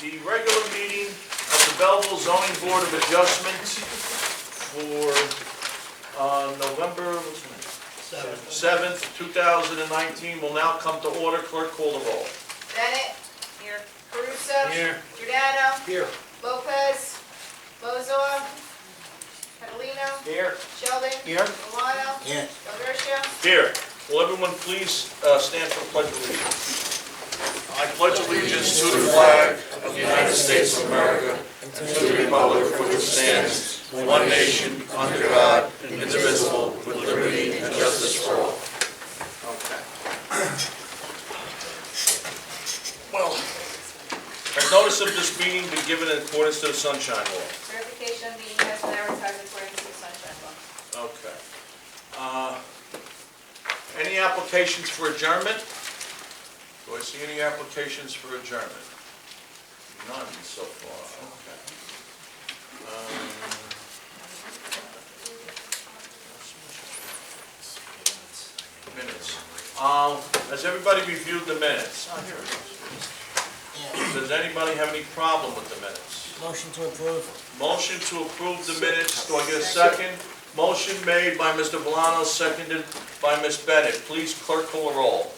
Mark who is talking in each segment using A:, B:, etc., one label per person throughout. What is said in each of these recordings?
A: the regular meeting of the Belleville Zoning Board of Adjustment for November 7th, 2019 will now come to order. Clerk, call the roll.
B: Bennett. Here. Caruso.
C: Here.
B: Giordano.
C: Here.
B: Lopez. Lozor. Catalino.
C: Here.
B: Sheldon.
C: Here.
B: Milano.
C: Here.
B: Del Garcia.
A: Here. Will everyone please stand for the Pledge of Allegiance? I pledge allegiance to the flag of the United States of America and to the republic for which it stands, one nation, under God, indivisible, with liberty and justice for all. Okay. Well, has notice of this meeting been given in accordance to the Sunshine Law?
B: Certification of meeting has been advertised according to the Sunshine Law.
A: Okay. Any applications for adjournment? Do I see any applications for adjournment? None so far, okay. Minutes. Has everybody reviewed the minutes? Oh, here it is. Does anybody have any problem with the minutes?
C: Motion to approve.
A: Motion to approve the minutes. Do I get a second? Motion made by Mr. Milano, seconded by Ms. Bennett. Please clerk call the roll.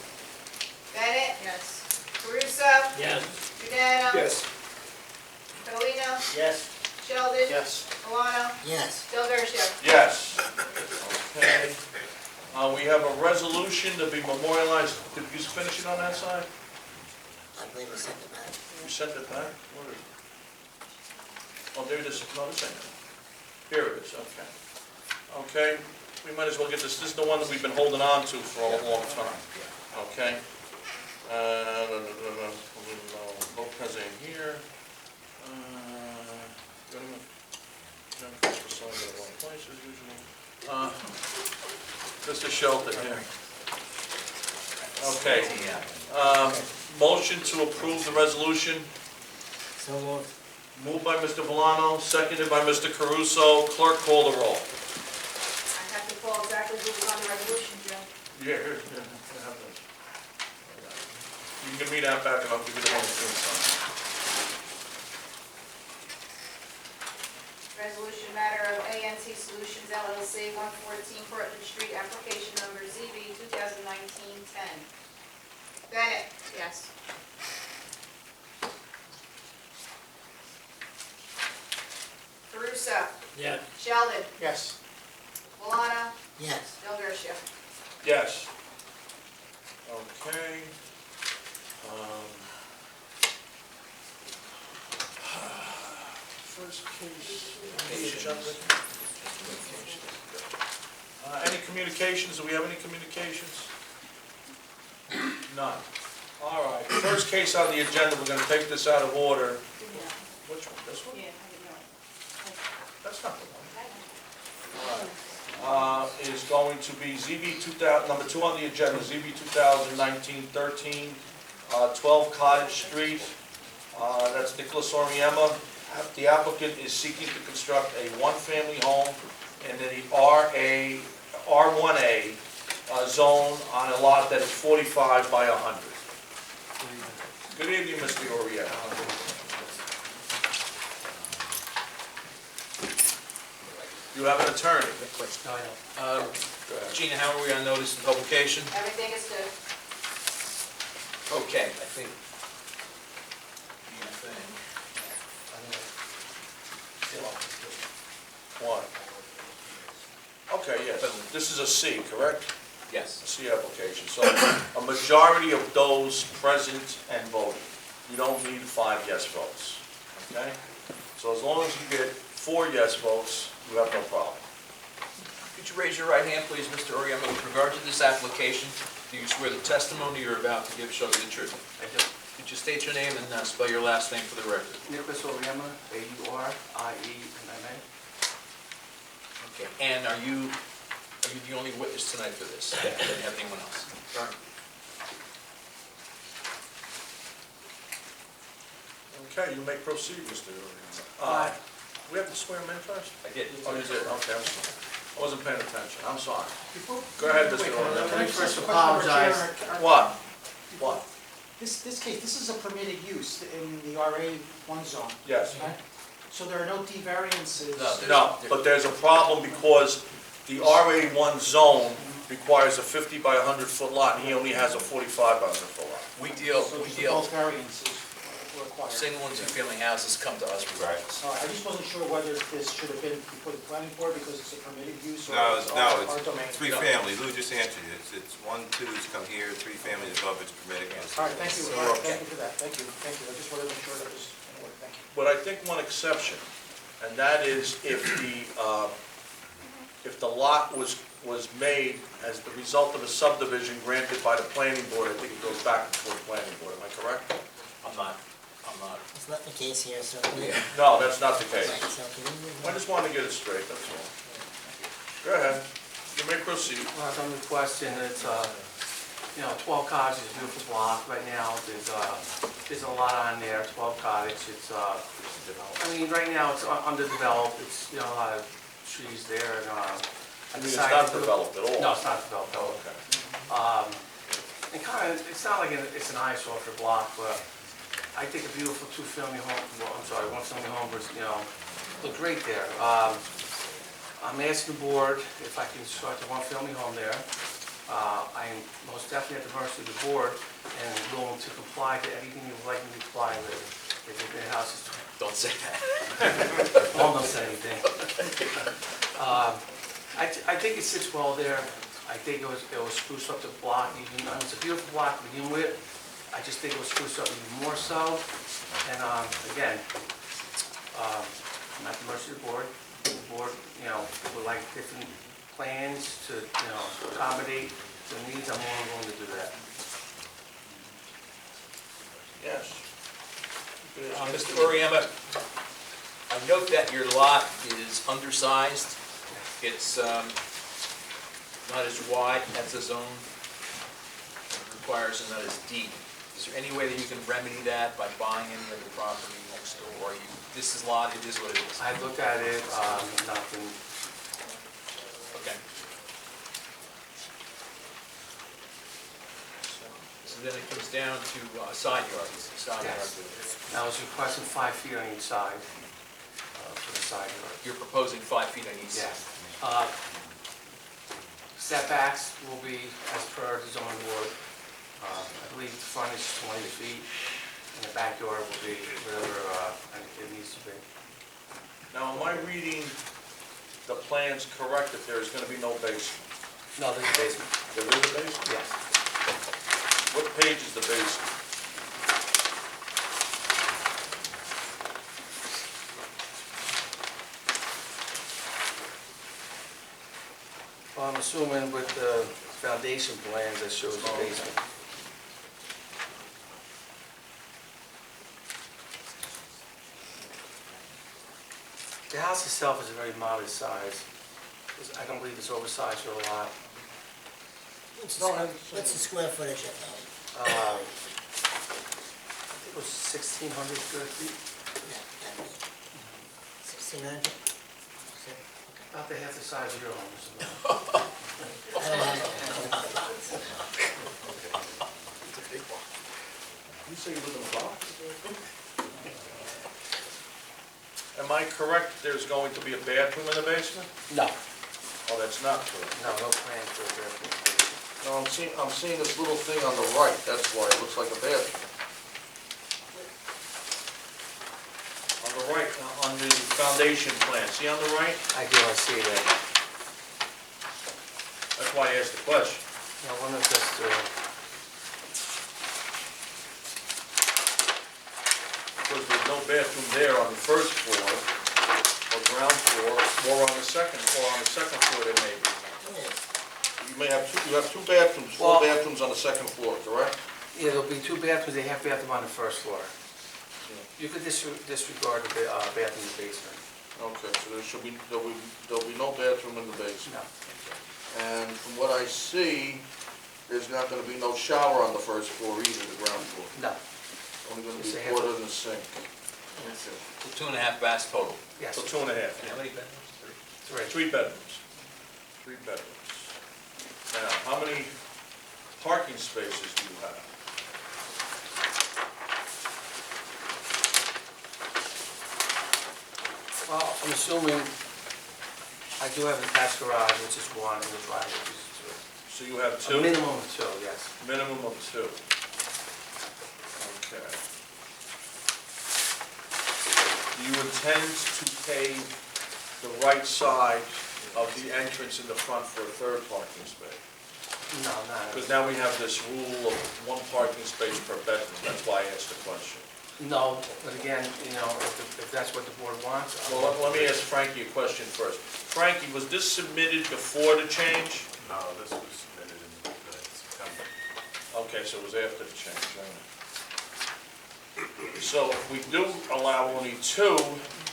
B: Bennett. Yes. Caruso.
C: Yes.
B: Giordano.
C: Yes.
B: Catalino.
C: Yes.
B: Sheldon.
C: Yes.
B: Milano.
C: Yes.
B: Del Garcia.
A: Yes. Okay. We have a resolution to be memorialized. Did you finish it on that side?
C: I believe we sent it back.
A: You sent it back? Where is it? Oh, there it is. No, this ain't it. Here it is, okay. Okay, we might as well get this. This is the one that we've been holding on to for a long time. Okay? Lopez ain't here. Mr. Shelton here. Okay. Motion to approve the resolution.
C: So moved.
A: Moved by Mr. Milano, seconded by Mr. Caruso. Clerk, call the roll.
B: I have to call exactly who was on the resolution, Joe.
A: Yeah, here, I have those. You can give me that back and I'll give you the one that's inside.
B: Resolution matter of ANC Solutions LLC, 114 Portland Street, application number ZB 2019-10. Bennett. Yes. Caruso.
C: Yes.
B: Sheldon.
C: Yes.
B: Milano.
C: Yes.
B: Del Garcia.
A: Yes. Okay. First case. Any communications? Do we have any communications? None. All right. First case on the agenda, we're going to take this out of order. Which one? This one?
B: Yeah, I didn't know.
A: That's not the one. All right. Is going to be ZB 2000, number 2 on the agenda, ZB 2019-13, 12 Cottage Street. That's Nicholas Auriemma. The applicant is seeking to construct a one-family home in the R1A zone on a lot that is 45 by 100. Good evening, Mr. Auriemma. You have an attorney.
D: No, I don't. Gina, how are we on notice of publication?
B: Everything is good.
D: Okay, I think.
A: One. Okay, yes. This is a C, correct? A
D: Yes.
A: C application. So a majority of those present and voting. You don't need 5 yes votes. Okay? So as long as you get 4 yes votes, you have no problem.
D: Could you raise your right hand, please, Mr. Auriemma? With regard to this application, do you swear the testimony you're about to give shall be the truth?
E: I do.
D: Could you state your name and spell your last name for the record?
E: Nicholas Auriemma, A-U-R-I-E-M-M-A.
D: Okay. And are you the only witness tonight for this? Do you have anyone else?
A: Okay, you may proceed, Mr. Auriemma. We have to swear him in first?
D: I did.
A: Oh, you did? Okay, I'm sorry. I wasn't paying attention. I'm sorry. Go
E: Go
A: ahead, Mr.
E: Let me
A: Auriemma.
E: first apologize.
A: What? What?
E: This case, this is a permitted use in the RA1 zone,
A: Yes.
E: right? So there are no D variances?
A: No, but there's a problem because the RA1 zone requires a 50 by 100 foot lot, and he only has a 45 by 100 foot lot.
E: So both variances were required?
D: single and two-family houses come to us regardless.
E: All right, I just wasn't sure whether this should have been before the planning board because it's a permitted use or
F: No,
E: it's
F: no,
E: our domain?
F: it's three families, Lou just answered it, it's 1, 2's come here, 3 families above it's permitted.
E: All right, thank you,
A: So,
E: all right, thank you for that, thank you. I just wanted to make sure that was in order, thank you.
A: But I think one exception, and that is if the lot was made as the result of a subdivision granted by the planning board, I think it goes back before the planning board, am I correct?
D: I'm not.
C: It's not the case here, so.
A: No, that's not the case.
C: Right, so can we move
A: I
C: on?
A: just wanted to get it straight, that's all. Go ahead, you may proceed.
G: On the question, it's, 12 Cottage is a beautiful block right now. There's a lot on there, 12 Cottage. It's, right now it's underdeveloped. It's, a lot of trees there and,
A: I mean, it's not developed at all.
G: No, it's not developed.
A: Oh, okay.
G: It's not like it's an eyesore for block, but I think a beautiful one-family home was, look great there. I'm asking the board if I can start the one-family home there. I'm most definitely at the mercy of the board and willing to comply to anything you would like me to comply with. If the house is,
D: Don't say that.
G: don't say anything. I think it sits well there. I think it was spruce up the block even, it's a beautiful block to begin with. I just think it was spruced up even more so. And again, I'm at the mercy of the board. The board, would like different plans to, accommodate the needs. I'm more than willing to do that.
A: Yes.
D: Mr. Auriemma, I note that your lot is undersized. It's not as wide as the zone requires and not as deep. Is there any way that you can remedy that by buying any of the property next door? Or this is lot, it is what it is?
G: I looked at it, nothing.
D: Okay. So then it comes down to side yards.
G: Yes. I was requesting 5 feet on each side for the side yard.
D: You're proposing 5 feet on each side?
G: Yes. Setbacks will be as per the zoning board. I believe the front is 20 feet, and the backyard will be whatever it needs to be.
A: Now, am I reading the plans correct that there is going to be no basement?
G: No, there's a basement.
A: There is a basement?
G: Yes.
A: What page is the basement?
G: Well, I'm assuming with the foundation plans that shows the basement. The house itself is a very modest size. I don't believe it's oversized for a lot.
C: What's the square footage of the home?
G: It was 1,600 square feet,
C: Yeah, that'd be 1,600?
G: about the half the size of your home. So.
C: I don't have a.
A: You say you live in a box? Am I correct, there's going to be a bathroom in the basement?
G: No,
A: Oh, that's not true.
G: no plan for a basement.
A: No, I'm seeing this little thing on the right, that's why it looks like a bathroom. On the right, on the foundation plan, see on the right?
G: I do, I see that.
A: That's why I asked the question.
G: Now, one of just,
A: Because there's no bathroom there on the first floor, or ground floor, or on the second floor there may be. You may have two bathrooms, full
G: Well-
A: bathrooms on the second floor, correct?
G: yeah, there'll be 2 bathrooms, a half bathroom on the first floor. You could disregard the bathroom in the basement.
A: Okay, so there'll be no bathroom in the basement.
G: No.
A: And from what I see, there's not gonna be no shower on the first floor either, the ground floor.
G: No.
A: Only gonna
G: Just
A: be
G: a half-
A: water and a sink. Okay.
D: So 2.5 baths total.
G: Yes.
A: So 2.5.
D: How many bedrooms?
G: 3.
A: 3 bedrooms. 3 bedrooms. Now, how many parking spaces do you have?
G: I'm assuming I do have an attached garage, which is one, and the driveway, which is two.
A: So you have
G: A
A: two?
G: minimum of two, yes.
A: Minimum of two. Okay. Do you intend to pave the right side of the entrance in the front for a third parking space?
G: No, not.
A: Because now we have this rule of one parking space per bedroom, that's why I asked the question.
G: No, but again, you know, if that's what the board wants.
A: Well, let me ask Frankie a question first. Frankie, was this submitted before the change?
F: No, this was submitted in September.
A: Okay, so it was after the change, all right. So if we do allow only two,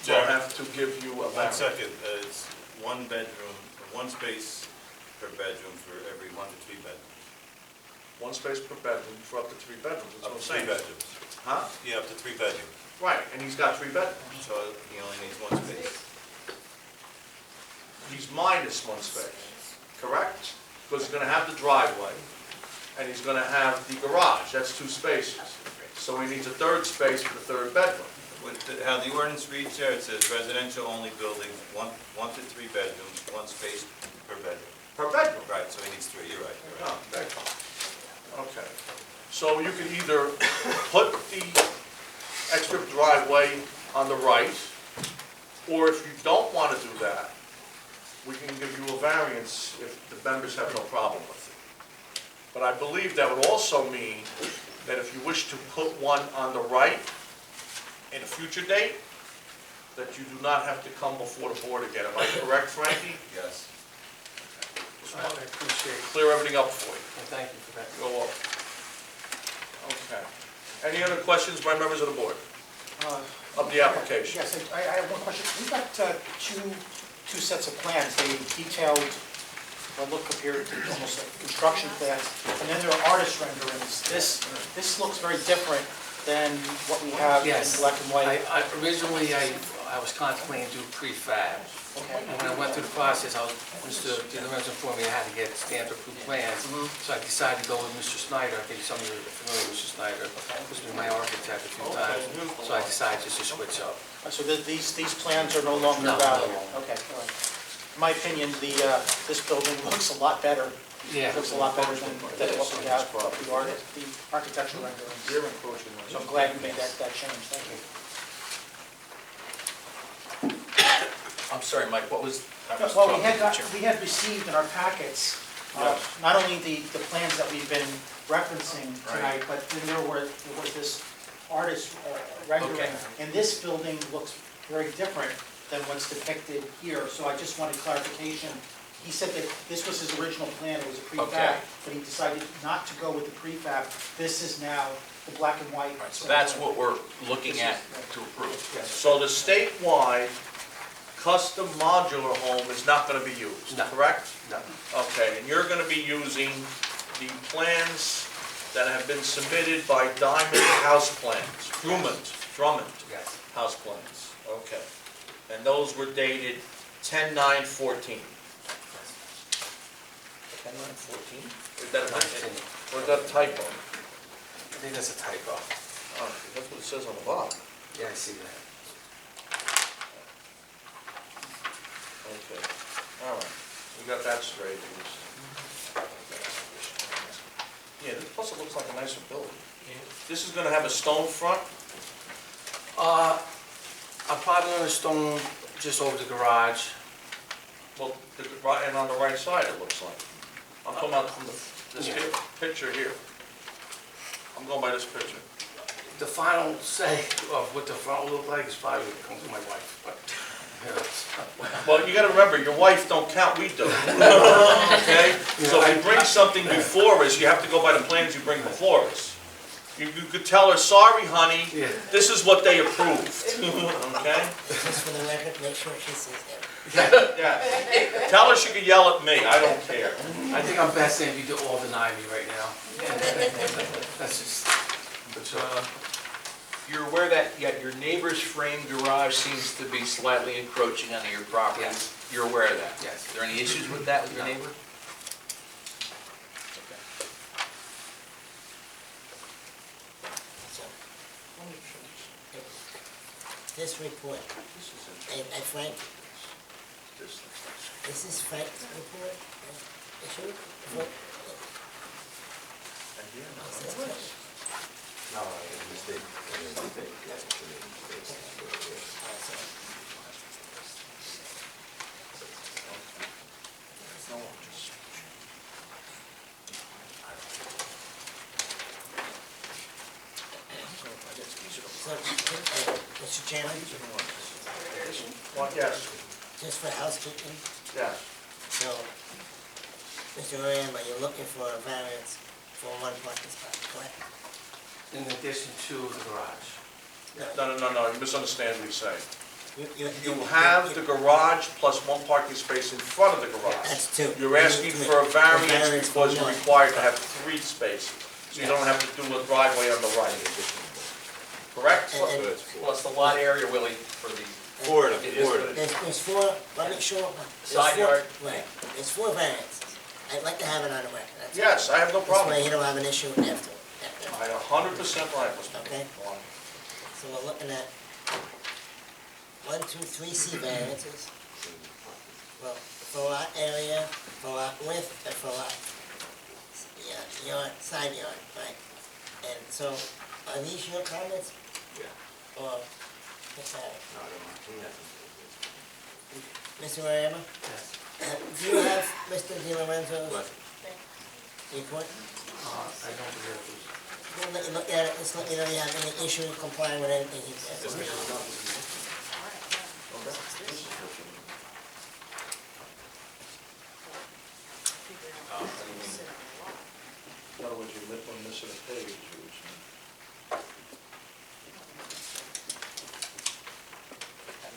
A: we'll have to give you a
F: 1
A: variance.
F: second, it's one bedroom, one space per bedroom for every 1 to 3 bedrooms.
A: One space per bedroom for up to 3 bedrooms, that's
F: Up
A: what
F: to
A: I'm
F: 3
A: saying.
F: bedrooms.
A: Huh?
F: Yeah, up to 3 bedrooms.
A: Right, and he's got 3 bedrooms.
F: So he only needs 1 space.
A: He's minus 1 space, correct? Because he's gonna have the driveway, and he's gonna have the garage, that's 2 spaces. So he needs a third space for the third bedroom.
F: How the ordinance reads there, it says residential only building, 1 to 3 bedrooms, 1 space per bedroom.
A: Per bedroom.
F: Right, so he needs 3, you're right.
A: Oh, very fine. Okay. So you can either put the extra driveway on the right, or if you don't want to do that, we can give you a variance if the members have no problem with it. But I believe that would also mean that if you wish to put one on the right in a future date, that you do not have to come before the board again. Am I correct, Frankie?
F: Yes.
A: Just
G: I
A: want to
G: appreciate it,
A: clear everything up for you.
G: and thank you for that.
A: Go up. Okay. Any other questions by members of the board of the application?
E: Yes, I have one question. We've got two sets of plans. They detailed, what look appear almost like construction plans, and then there are artist renderings. This looks very different than what we have in
G: Yes.
E: black and white.
G: Originally, I was contemplating to do prefab.
E: Okay.
G: And when I went through the process, Mr. Lorenzo informed me I had to get stamped approved plans. So I decided to go with Mr. Snyder. I think some of you are familiar with Mr. Snyder. He's been my architect a few times. So I decided just to switch up.
E: So these plans are no longer
G: No, no
E: valid?
G: longer.
E: Okay, all right. In my opinion, this building looks a lot better.
G: Yeah.
E: It looks a lot better than what we have, the architectural renderings.
A: They're encroaching on
E: So I'm glad you made that change, thank you.
D: I'm sorry, Mike, what was? I was
E: Well,
D: talking to the chairman.
E: we had received in our packets,
A: Yes.
E: not only the plans that we've been referencing tonight,
A: Right.
E: but then there was this artist rendering.
D: Okay.
E: And this building looks very different than what's depicted here, so I just wanted clarification. He said that this was his original plan, it was a prefab,
D: Okay.
E: but he decided not to go with the prefab. This is now the black and white.
D: All right, so that's what we're looking at to approve.
A: So the statewide custom modular home is not going to be used,
G: No.
A: correct?
G: No.
A: Okay, and you're going to be using the plans that have been submitted by Diamond House Plans, Drummond
G: Yes.
A: House Plans, okay. And those were dated 10/9/14. 10/9/14? Is that a or is that a typo?
G: I think that's a typo.
A: Oh, that's what it says on the bottom.
G: Yeah, I see that.
A: Okay, all right, we got that straight. Yeah, plus it looks like a nicer building. This is gonna have a stone front?
G: I'm probably gonna stone just over the garage.
A: Well, and on the right side it looks like. I'm talking about from this
G: Yeah.
A: picture here. I'm going by this picture.
G: The final say of what the front will look like is probably gonna come from my wife.
A: Well, you gotta remember, your wife don't count, we do. Okay? So if you bring something before us, you have to go by the plans you bring before us. You could tell her, sorry, honey,
G: Yeah.
A: this is what they approved. Okay?
C: Just for the record, make sure she sees that.
A: Yeah. Tell her she could yell at me, I don't care.
G: I think I'm best if you all deny me right now. That's just, but,
D: You're aware that your neighbor's frame garage seems to be slightly encroaching onto your property?
G: Yes.
D: You're aware of that?
G: Yes.
D: Are there any issues with that with your
G: No.
D: neighbor?
C: this report, and Frank, this is Frank's report, issue?
H: No, it's a mistake. It's a mistake. Yeah, it should be a mistake.
C: So, Mr. Chairman,
A: Well, yes,
C: just for housekeeping,
A: yes.
C: so, Mr. Auriemma, you're looking for a variance for one parking spot, correct?
G: In addition to the garage.
A: No, you misunderstand what he's saying.
C: You
A: You have the garage plus one parking space in front of the garage.
C: That's two.
A: You're asking for a variance because you're required to have 3 spaces, so you don't have to do a driveway on the right. Correct?
C: And-
D: Well, it's the lot area, Willie, for the.
H: Four,
D: It is what it is.
C: There's four, let me show.
D: Side yard.
C: Right, there's 4 variances. I'd like to have it on the record, that's all.
A: Yes, I have no
C: This way
A: problem.
C: you don't have an issue after.
A: I 100% right, Mr.
C: Okay. So we're looking at 1, 2, 3 C variances. Well, for lot area, for lot width, and for lot, yard, side yard, right? And so, are these your comments?
H: Yeah.
C: Or, what's that?
H: No, I don't want to.
C: Mr. Auriemma,
G: Yes.
C: do you have Mr. Di Lorenzo's
H: What?
C: report?
G: I don't believe it.
C: We'll let you look at it, just let me know you have any issue complying with anything he says.
A: In other words, you're missing a page.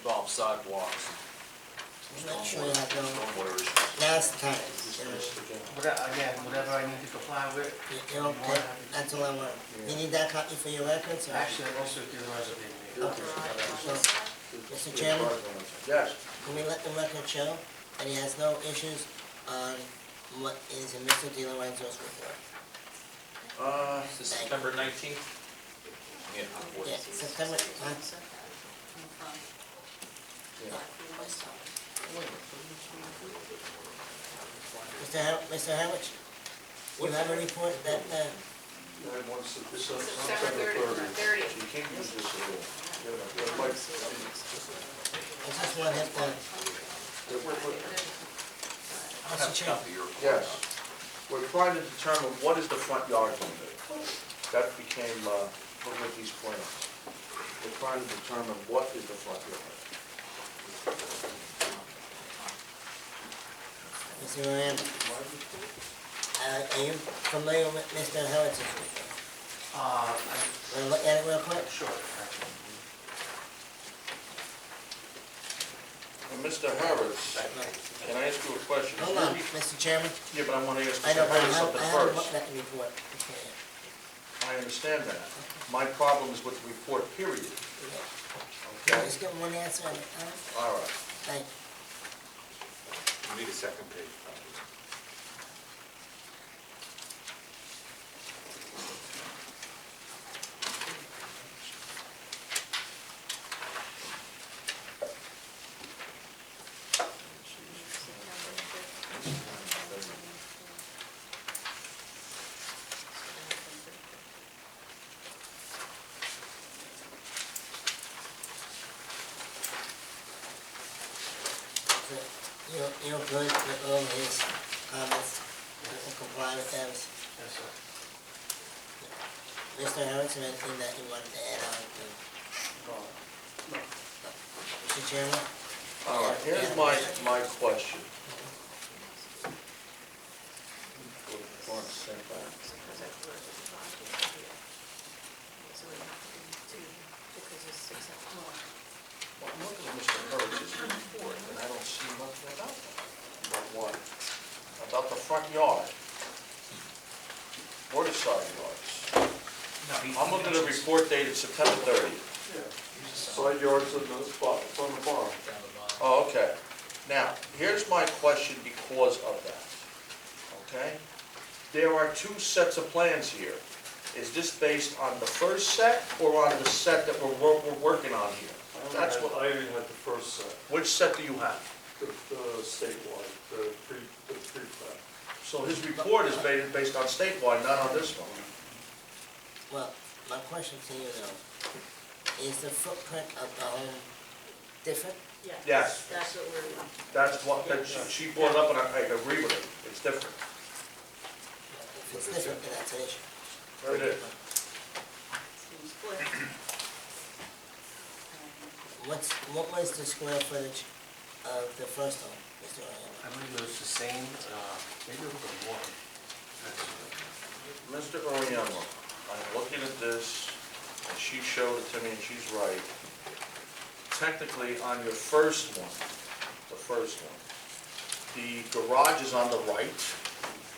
D: Involves sidewalks,
C: I'm not sure you have no,
D: stormwater issues.
C: now's the time.
G: Again, whatever I need to comply with.
C: You're okay, that's all I want. You need that copy for your records, or?
G: Actually, I also did the reservation.
C: Okay. So, Mr. Chairman,
A: Yes.
C: can we let the record show that he has no issues on what is in Mr. Di Lorenzo's report?
D: Is this September 19th? Yeah.
C: Yeah, September, huh? Mr. Howard, you have a report that,
B: September 30th.
A: You can't use this at all.
C: I just want him to, Mr. Chairman,
A: Yes. We're trying to determine what is the front yard going to be. That became, with these plans. We're trying to determine what is the front yard.
C: Mr. Moran, are you familiar with Mr. Howard's report? Want to look at it real quick?
G: Sure.
A: Mr. Harris, can I ask you a question?
C: Hold on, Mr. Chairman.
A: Yeah, but I want to ask
C: I know,
A: Mr.
C: but
A: Harris something
C: I haven't
A: first.
C: looked at the report. Okay.
A: I understand that. My problem is with the report, period.
C: Can I just get one answer on it?
A: All right.
C: Thank you.
H: You need a second page, probably.
C: So, you're good with all his comments? You can comply with those?
G: Yes, sir.
C: Mr. Harris, anything that you wanted to add on to? Mr. Chairman?
A: All right, here's my question. Well, I'm looking at Mr. Harris's report, and I don't see nothing about that. About what? About the front yard. Or the side yards. I'm looking at a report dated September 30th.
I: Side yards in the spot, it's on the farm.
A: Oh, okay. Now, here's my question because of that, okay? There are 2 sets of plans here. Is this based on the first set or on the set that we're working on here?
I: I only had the first set,
A: Which set do you have?
I: the statewide, the pre-plat.
A: So his report is based on statewide, not on this one.
C: Well, my question to you though, is the footprint of the home different?
A: Yes.
B: That's what we're,
A: That's what, she brought it up, and I agree with it. It's different.
C: If it's different, then that's an issue.
A: It is.
B: seems clear.
C: What was the square footage of the first home, Mr. Auriemma?
G: I believe it was the same, maybe a little bit more.
A: Mr. Auriemma, I'm looking at this, and she showed it to me, and she's right. Technically, on your first one, the first one, the garage is on the right,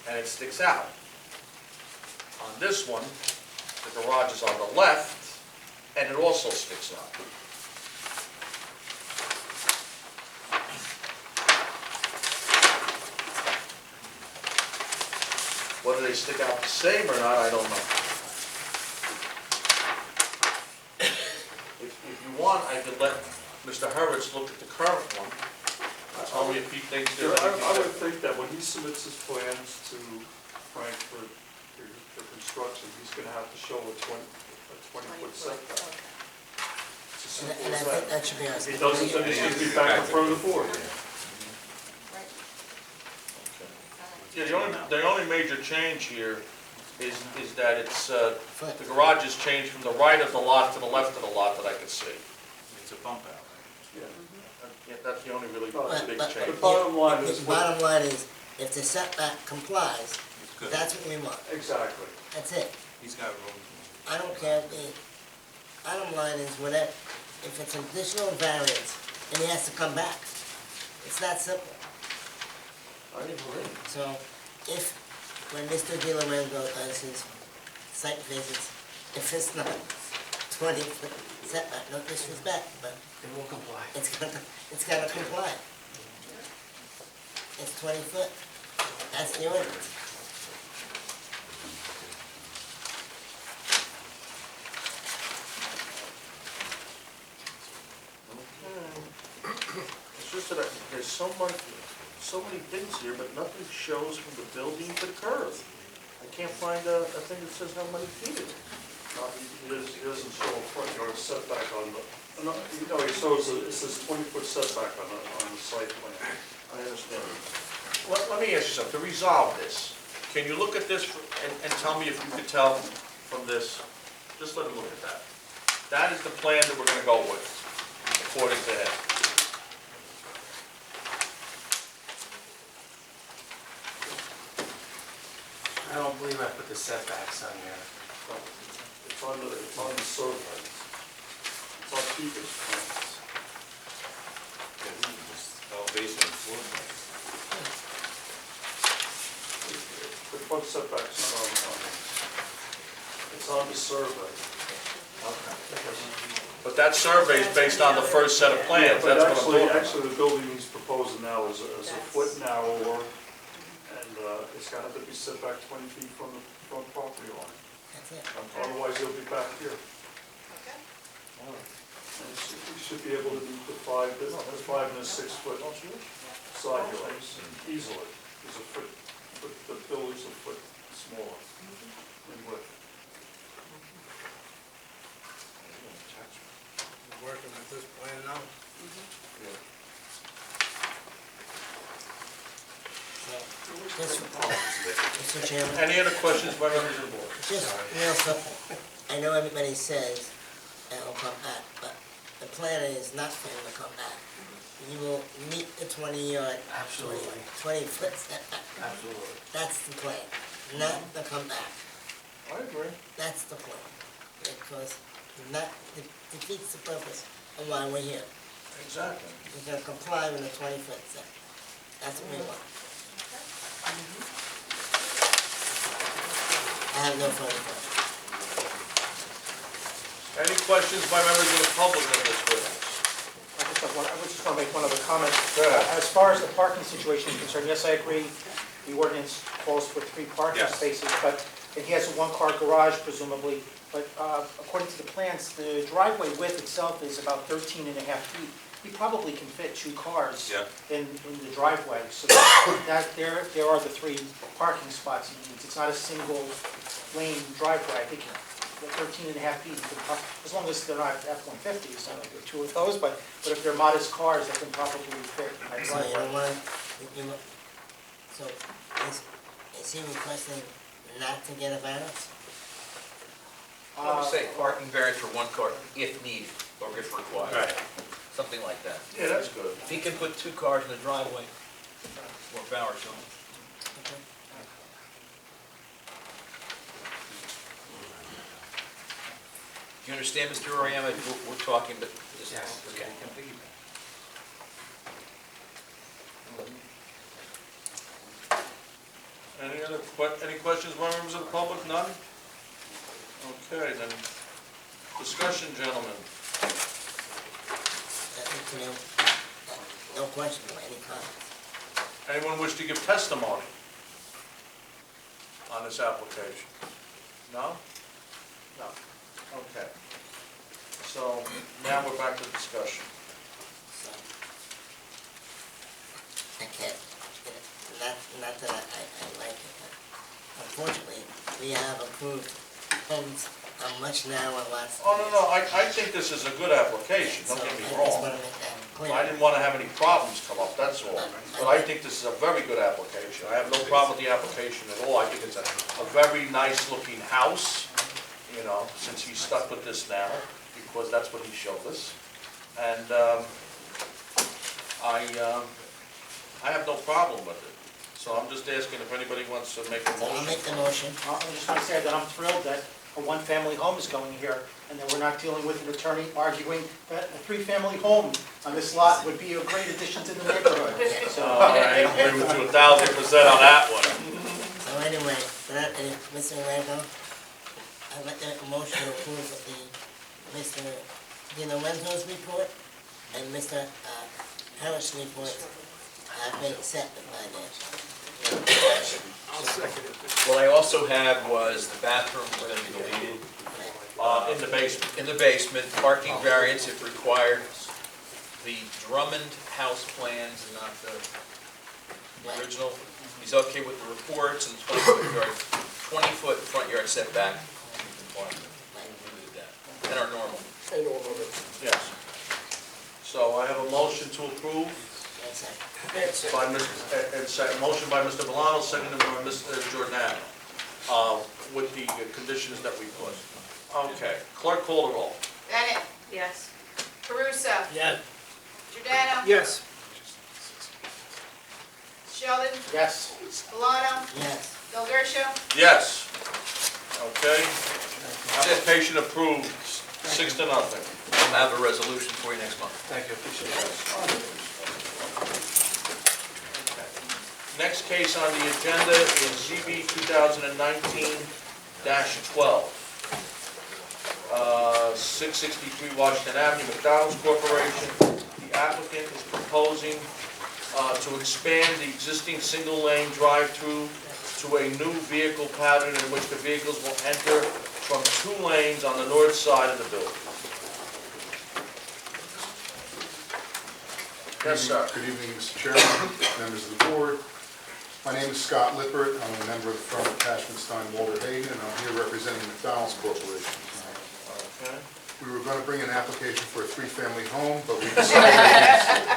A: and it sticks out. On this one, the garage is on the left, and it also sticks out. Whether they stick out the same or not, I don't know. If you want, I could let Mr. Hurwitz look at the current one. Tell me if he thinks there's
I: I
A: anything
I: would
A: different.
I: think that when he submits his plans to Frankfurt for construction, he's gonna have to show a 20-foot setback. It's as simple
C: And I
I: as
C: think
I: that.
C: that should be our.
I: If he doesn't, then he's gonna be back in front of the board.
A: Yeah, the only major change here is that it's, the garage is changed from the right of the lot to the left of the lot that I could see.
F: It's a bump out, right?
A: Yeah, that's the only really
I: But-
A: big
C: But-
A: change.
I: The bottom line
C: The
I: is,
C: bottom line is, if the setback complies,
F: It's good.
C: that's what we want.
I: exactly.
C: That's it.
F: He's got room.
C: I don't care, the bottom line is whatever, if it's an additional variance, and he has to come back. It's that simple.
A: I agree.
C: So if, when Mr. Di Lorenzo does his site visits, if it's not 20-foot setback, no disrespect, but
G: They won't comply.
C: it's gotta comply. It's 20 foot. That's the ordinance.
A: It's just that there's so many things here, but nothing shows from the building to the curve. I can't find a thing that says how many feet it is.
I: He doesn't show a front yard setback on the, no, he shows, it says 20-foot setback on the site plan.
A: I understand. Let me ask you something, to resolve this, can you look at this and tell me if you could tell from this? Just let me look at that. That is the plan that we're gonna go with, according to him.
G: I don't believe I put the setbacks on there.
I: It's on the survey. It's on Peter's plans.
F: Elevation and floor plan.
I: The front setback's not on, it's on the survey.
A: But that survey is based on the first set of plans,
I: But
A: that's what I'm talking about.
I: actually, the building he's proposing now is a foot narrower, and it's got to be set back 20 feet from the front property line.
C: That's it.
I: Otherwise, he'll be back here.
B: Okay.
I: And he should be able to meet the 5 and a 6 foot side yards easily. There's a foot, the building's a foot smaller in width.
J: Working with this plan now?
C: Just, Mr. Chairman,
A: Any other questions by members of the board?
C: just real simple. I know everybody says it'll come back, but the plan is not for him to come back. You will meet the 20-yard.
G: Absolutely.
C: 20-foot setback.
G: Absolutely.
C: That's the plan, not to come back.
A: I agree.
C: That's the plan. Because that defeats the purpose of why we're here.
A: Exactly.
C: We're gonna comply with the 20-foot setback. That's what we want. I have no further questions.
A: Any questions by members of the public of this witness?
E: I just want to make one other comment.
A: Go ahead.
E: As far as the parking situation is concerned, yes, I agree, the ordinance calls for 3 parking
A: Yes.
E: spaces, but if he has a 1-car garage, presumably, but according to the plans, the driveway width itself is about 13 and a half feet. He probably can fit 2 cars
F: Yeah.
E: in the driveway, so there are the 3 parking spots he needs. It's not a single lane driveway. I think 13 and a half feet, as long as they're not F-150s, so there are 2 of those, but if they're modest cars, they can probably fit in that
C: So you don't
E: driveway.
C: want, so is he requesting not to get a variance?
D: I would say parking variance for 1 car if needed or if required.
F: Right.
D: Something like that.
A: Yeah, that's good.
D: If he can put 2 cars in the driveway, more power to him.
C: Okay.
D: Do you understand, Mr. Auriemma, we're talking, but this is,
G: Yes.
D: okay.
A: Any questions by members of the public? None? Okay, then, discussion, gentlemen.
C: No question, any comments?
A: Anyone wish to give testimony on this application? No? No. Okay. So, now we're back to discussion.
C: So, I can't, not that I like it, but unfortunately, we have approved homes on much narrower lots.
A: Oh, no, I think this is a good application, don't get me
C: So I just
A: wrong.
C: want to make that clear.
A: I didn't want to have any problems come up, that's all. But I think this is a very good application. I have no problem with the application at all. I think it's a very nice-looking house, you know, since he's stuck with this now, because that's what he showed us. And I have no problem with it. So I'm just asking if anybody wants to make a
C: So I'll
A: motion.
C: make the motion.
E: I just want to say that I'm thrilled that a 1-family home is going here, and that we're not dealing with an attorney arguing that a 3-family home on this lot would be a great addition to the neighborhood. So,
A: I agree with you 1,000% on that one.
C: So anyway, Mr. Randall, I'd like to make a motion to approve of Mr. Di Lorenzo's report and Mr. Harris' report have been accepted by the.
D: What I also had was the bathroom was going to be deleted.
A: In the basement.
D: In the basement, parking variance if required. The Drummond house plans, not the original. He's okay with the reports and 20-foot front yard setback. And our normal.
A: Yes. So I have a motion to approve by motion by Mr. Valano, seconded by Mr. Giordano, with the conditions that we put. Okay, clerk call the roll.
B: Bennett? Yes. Caruso?
J: Yes.
B: Giordano?
J: Yes.
B: Sheldon?
E: yes.
B: Valano?
C: Yes.
B: Del Garcia?
A: Yes. Okay. Application approved, 6-0.
D: I'll have a resolution for you next month.
G: Thank you, appreciate it.
A: Next case on the agenda is ZB 2019-12. 663 Washington Avenue, McDonald's Corporation. The applicant is proposing to expand the existing single-lane drive-through to a new vehicle pattern in which the vehicles will enter from 2 lanes on the north side of the building. Yes, sir.
K: Good evening, Mr. Chairman, members of the board. My name is Scott Lippert. I'm a member of the firm of Cashman Stein Walter Hayden, and I'm here representing McDonald's Corporation tonight.
A: Okay.
K: We were going to bring an application for a 3-family home, but we decided against it.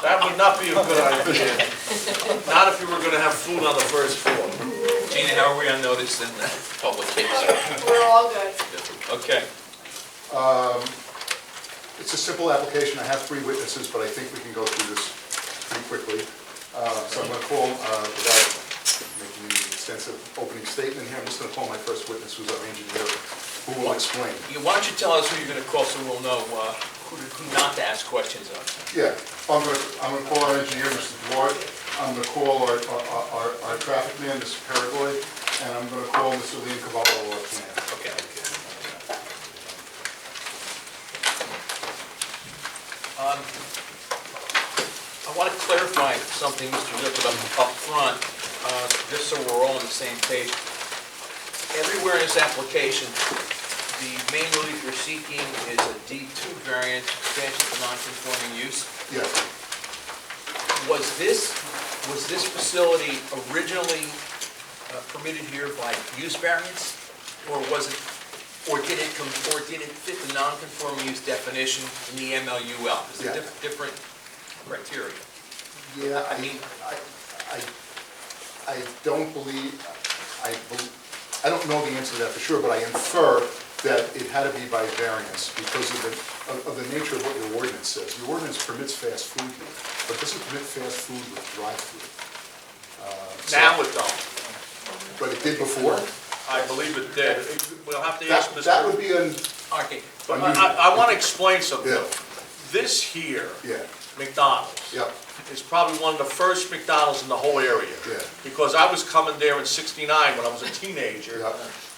A: That would not be a good idea. Not if you were going to have food on the first floor.
D: Gina, how are we on notice in the public case?
B: We're all good.
D: Okay.
K: It's a simple application. I have 3 witnesses, but I think we can go through this pretty quickly. So I'm going to call, without making an extensive opening statement here, I'm just going to call my first witness, who's our engineer, who will explain.
D: Why don't you tell us who you're going to call so we'll know who not to ask questions of?
K: Yeah, I'm going to call our engineer, Mr. Duarte. I'm going to call our traffic man, Mr. Paragoy, and I'm going to call Mr. Liam Cavallo, our planner.
D: Okay. I want to clarify something, Mr. Lippert, up front, just so we're all on the same page. Everywhere in this application, the main relief you're seeking is a D2 variance, expansion of non-conforming use.
K: Yes.
D: Was this facility originally permitted here by use variance? Or did it fit the non-conforming use definition in the MLUL? Is there
K: Yeah.
D: different criteria?
K: Yeah,
D: I mean,
K: I don't believe, I don't know the answer to that for sure, but I infer that it had to be by variance because of the nature of what your ordinance says. Your ordinance permits fast food here, but doesn't permit fast food with drive-thru.
A: Now it don't.
K: But it did before?
A: I believe it did. We'll have to ask Mr.
K: That would be an,
D: Okay,
A: But I want to explain something.
K: Yeah.
A: This here,
K: yeah,
A: McDonald's,
K: yeah,
A: is probably one of the first McDonald's in the whole area.
K: yeah,
A: Because I was coming there in '69 when I was a teenager,
K: yeah,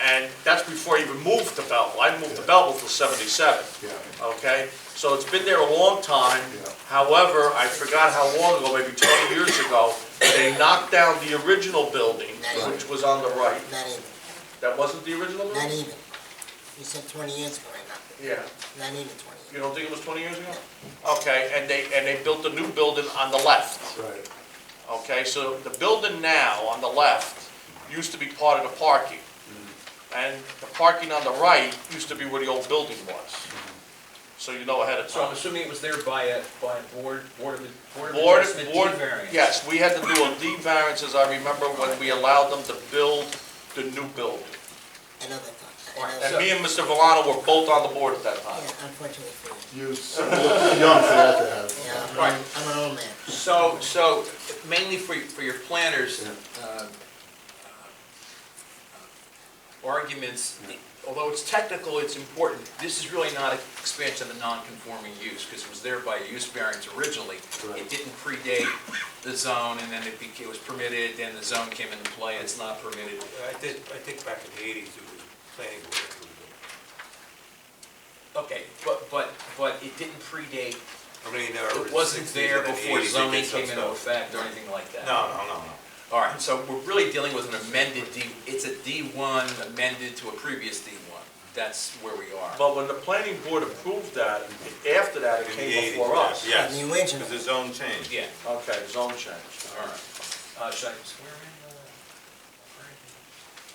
A: and that's before I even moved to Belleville. I didn't move to Belleville till '77,
K: yeah,
A: okay? So it's been there a long time.
K: Yeah.
A: However, I forgot how long ago, maybe 20 years ago, they knocked down the original building, which was on the right.
C: Not even,
A: That wasn't the original
C: not
A: building?
C: even. You said 20 years ago, I know.
A: Yeah.
C: Not even 20
A: You
C: years.
A: don't think it was 20 years ago? Okay, and they built a new building on the left.
K: right.
A: Okay, so the building now on the left used to be part of the parking. And the parking on the right used to be where the old building was. So you know ahead of
D: so I'm
A: time.
D: assuming it was there by a board of
A: Board,
D: adjustment D
A: board,
D: variance?
A: yes, we had to do a D variance, as I remember, when we allowed them to build the new building.
C: Another thought.
A: And me and Mr. Villano were both on the board at that time.
C: Yeah, unfortunately for you.
K: You certainly look too young for that to happen.
C: Yeah,
D: Right.
C: I'm an old man.
D: So mainly for your planners' arguments, although it's technical, it's important, this is really not an expansion of the non-conforming use, because it was there by a use variance originally.
K: Right.
D: It didn't predate the zone, and then it was permitted, then the zone came into play, it's not permitted.
F: I think back in the 80s, it was planning board approved.
D: Okay, but it didn't predate,
F: I mean,
D: it wasn't there before zoning came into
F: stuff.
D: effect or anything like that?
F: No.
D: All right, so we're really dealing with an amended it's a D1 amended to a previous D1. That's where we are.
A: But when the planning board approved that, after that, it
F: In the
A: came
F: 80s,
A: before us.
F: Yes,
C: The original.
F: because the zone changed.
D: Yeah,
A: Okay, zone change.
D: all right. Should I swear in?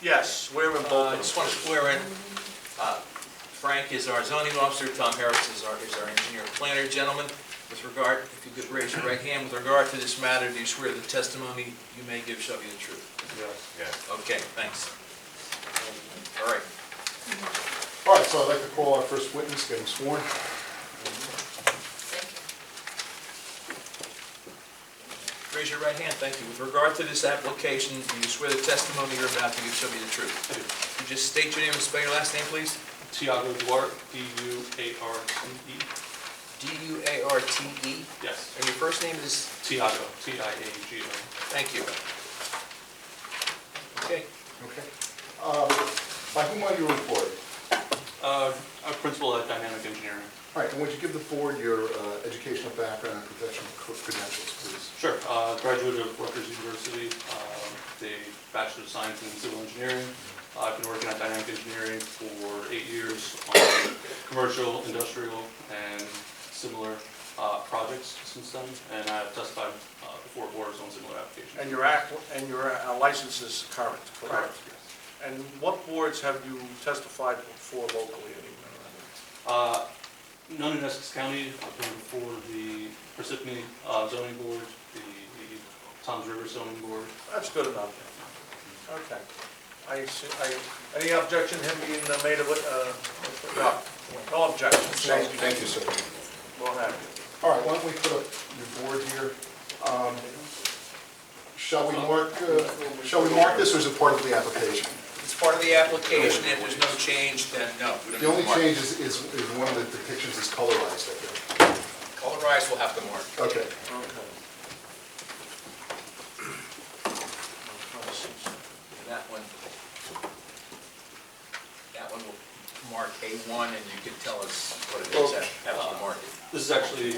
A: Yes, we're in
D: I
A: both.
D: just want to swear in. Frank is our zoning officer, Tom Harris is our engineer and planner. Gentlemen, with regard, if you could raise your right hand, with regard to this matter, do you swear the testimony you may give shall be the truth?
F: Yes.
D: Okay, thanks. All right.
K: All right, so I'd like to call our first witness, getting sworn.
D: Raise your right hand, thank you. With regard to this application, do you swear the testimony you're about to give shall be the truth? Could you just state your name and spell your last name, please?
L: Tiago Duarte, D-U-A-R-T-E.
D: D-U-A-R-T-E?
L: Yes.
D: And your first name is?
L: Tiago, T-I-A-G-O.
D: Thank you. Okay.
K: Okay. By whom are you employed?
L: A principal at Dynamic Engineering.
K: All right, and would you give the board your educational background and professional credentials, please?
L: Sure. Graduate of Rutgers University, with a Bachelor of Science in Civil Engineering. I've been working at Dynamic Engineering for 8 years on commercial, industrial, and similar projects since then, and I've testified before boards on similar applications.
A: And your license is current, correct?
L: Yes.
A: And what boards have you testified before locally anywhere?
L: None in Essex County. I've been before the Parsippany zoning board, the Toms River zoning board.
A: That's good enough. Okay. Any objection to him being made of, no objection.
K: Thank you, sir.
A: We'll have you.
K: All right, why don't we put up your board here? Shall we mark this, or is it part of the application?
D: It's part of the application. If there's no change, then no. we don't
K: The only
D: need to mark it.
K: change is one of the depictions is colorized, I think.
D: Colorized, we'll have to mark.
K: Okay.
A: Okay.
D: That one will mark A1, and you can tell us what it is after you mark it.
L: This is actually,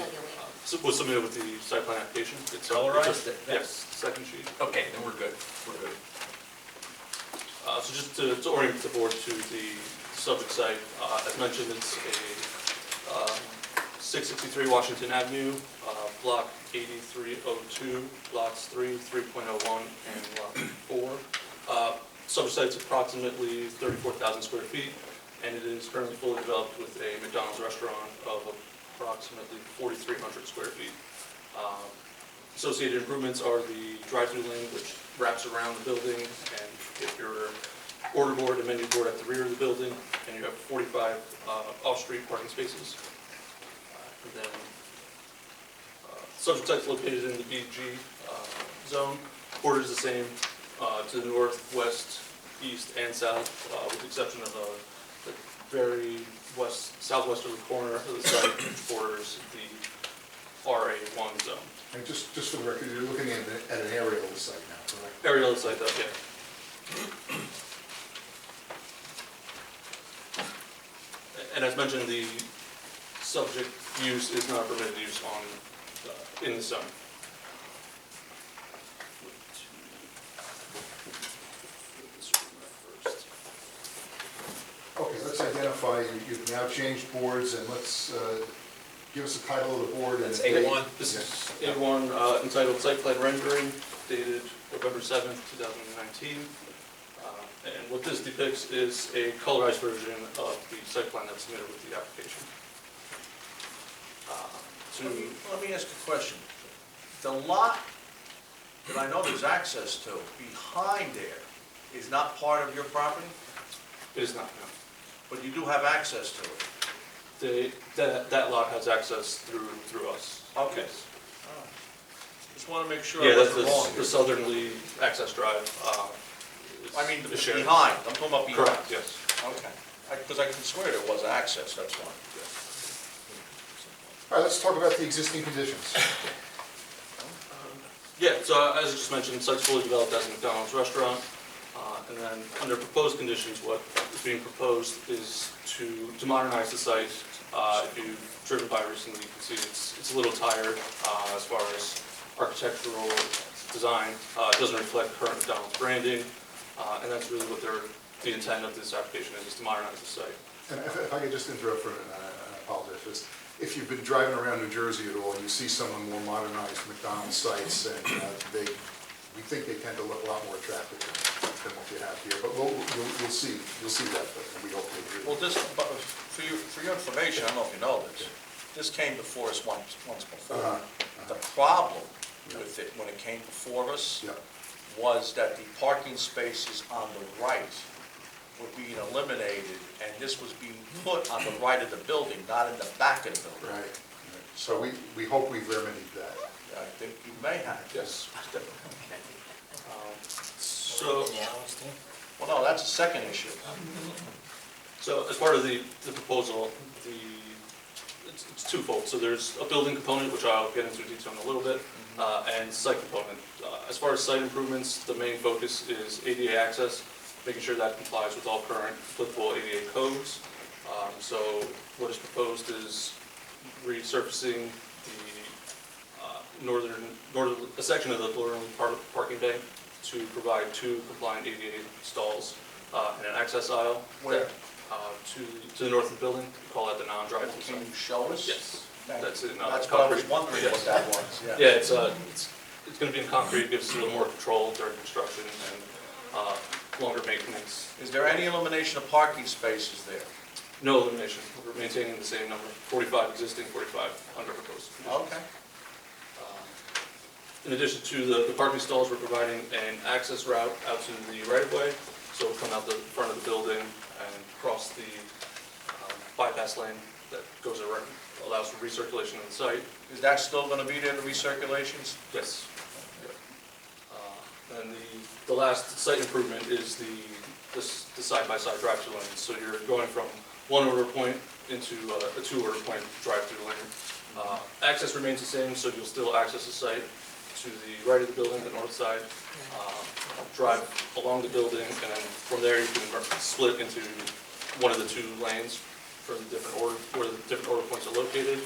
L: was submitted with the site plan application. It's
D: Colorized?
L: Yes, second sheet.
D: Okay, then we're good. We're good.
L: So just to orient the board to the subject site. As mentioned, it's a 663 Washington Avenue, block 8302, lots 3, 3.01, and lot 4. Subject site's approximately 34,000 square feet, and it is currently fully developed with a McDonald's restaurant of approximately 4,300 square feet. Associated improvements are the drive-thru lane, which wraps around the building, and if your order board and menu board at the rear of the building, and you have 45 off-street parking spaces. And then, subject site's located in the BG zone. Border is the same to the north, west, east, and south, with the exception of the very southwesterly corner of the site, which borders the RA1 zone.
K: And just for the record, you're looking at an aerial of the site now, correct?
L: Aerial of the site, though, yeah. And as mentioned, the subject use is not permitted use in the zone.
K: Okay, let's identify, you've now changed boards, and let's give us a title of the board. And
D: It's A1.
L: This is A1 entitled Site Plan Rendering, dated November 7th, 2019. And what this depicts is a colorized version of the site plan that's submitted with the application.
A: Let me ask a question. The lot that I know there's access to behind there is not part of your property,
L: It is not, no.
A: but you do have access to it?
L: That lot has access through us.
A: Okay.
L: Yes.
A: Just want to make sure
L: Yeah,
A: I
L: that's
A: wasn't wrong.
L: the southerly access drive.
A: I mean,
L: is shared.
A: behind, I'm talking about behind.
L: Correct, yes.
A: Okay. Because I can swear there was access, that's why.
K: All right, let's talk about the existing conditions.
L: Yeah, so as I just mentioned, the site's fully developed as a McDonald's restaurant. And then under proposed conditions, what is being proposed is to modernize the site. If you've driven by recently, you can see it's a little tired as far as architectural design. It doesn't reflect current McDonald's branding. And that's really what the intent of this application is to modernize the site.
K: And if I could just interrupt for a minute, I apologize for this. If you've been driving around New Jersey at all, and you see some of the more modernized McDonald's sites, and we think they tend to look a lot more attractive than what you have here. But you'll see that, and we hope you agree.
A: Well, this, for your information, I don't know if you know this came before us once before. The problem with it, when it came before us, was that the parking spaces on the right were being eliminated, and this was being put on the right of the building, not in the back of the building.
K: Right. So we hope we've remedied that.
A: I think you may have.
L: Yes. So,
A: Well, no, that's a second issue.
L: so as part of the proposal, it's twofold. So there's a building component, which I'll get into detail in a little bit, and site component. As far as site improvements, the main focus is ADA access, making sure that complies with all current applicable ADA codes. So what is proposed is resurfacing a section of the northern parking bay to provide 2 compliant ADA stalls and an access aisle.
A: Where?
L: To the north of the building. We call that the non-drive-through
A: Can
L: site.
A: you show us?
L: Yes.
A: Thank you.
L: That's it.
A: That's what I was wondering what that was.
L: Yeah, it's going to be in concrete, gives us a little more control during construction and longer maintenance.
A: Is there any elimination of parking spaces there?
L: No elimination. We're maintaining the same number, 45 existing, 45 under proposed.
A: Okay.
L: In addition to the parking stalls, we're providing an access route out to the right-of-way. So we'll come out the front of the building and cross the bypass lane that goes around, allows for recirculation of the site.
A: Is that still going to be there, the recirculations?
L: Yes. And the last site improvement is the side-by-side drive-through lane. So you're going from one order point into a 2 order point drive-through lane. Access remains the same, so you'll still access the site to the right of the building, the north side, drive along the building, and then from there you can split into one of the 2 lanes for the different order, where the different order points are located.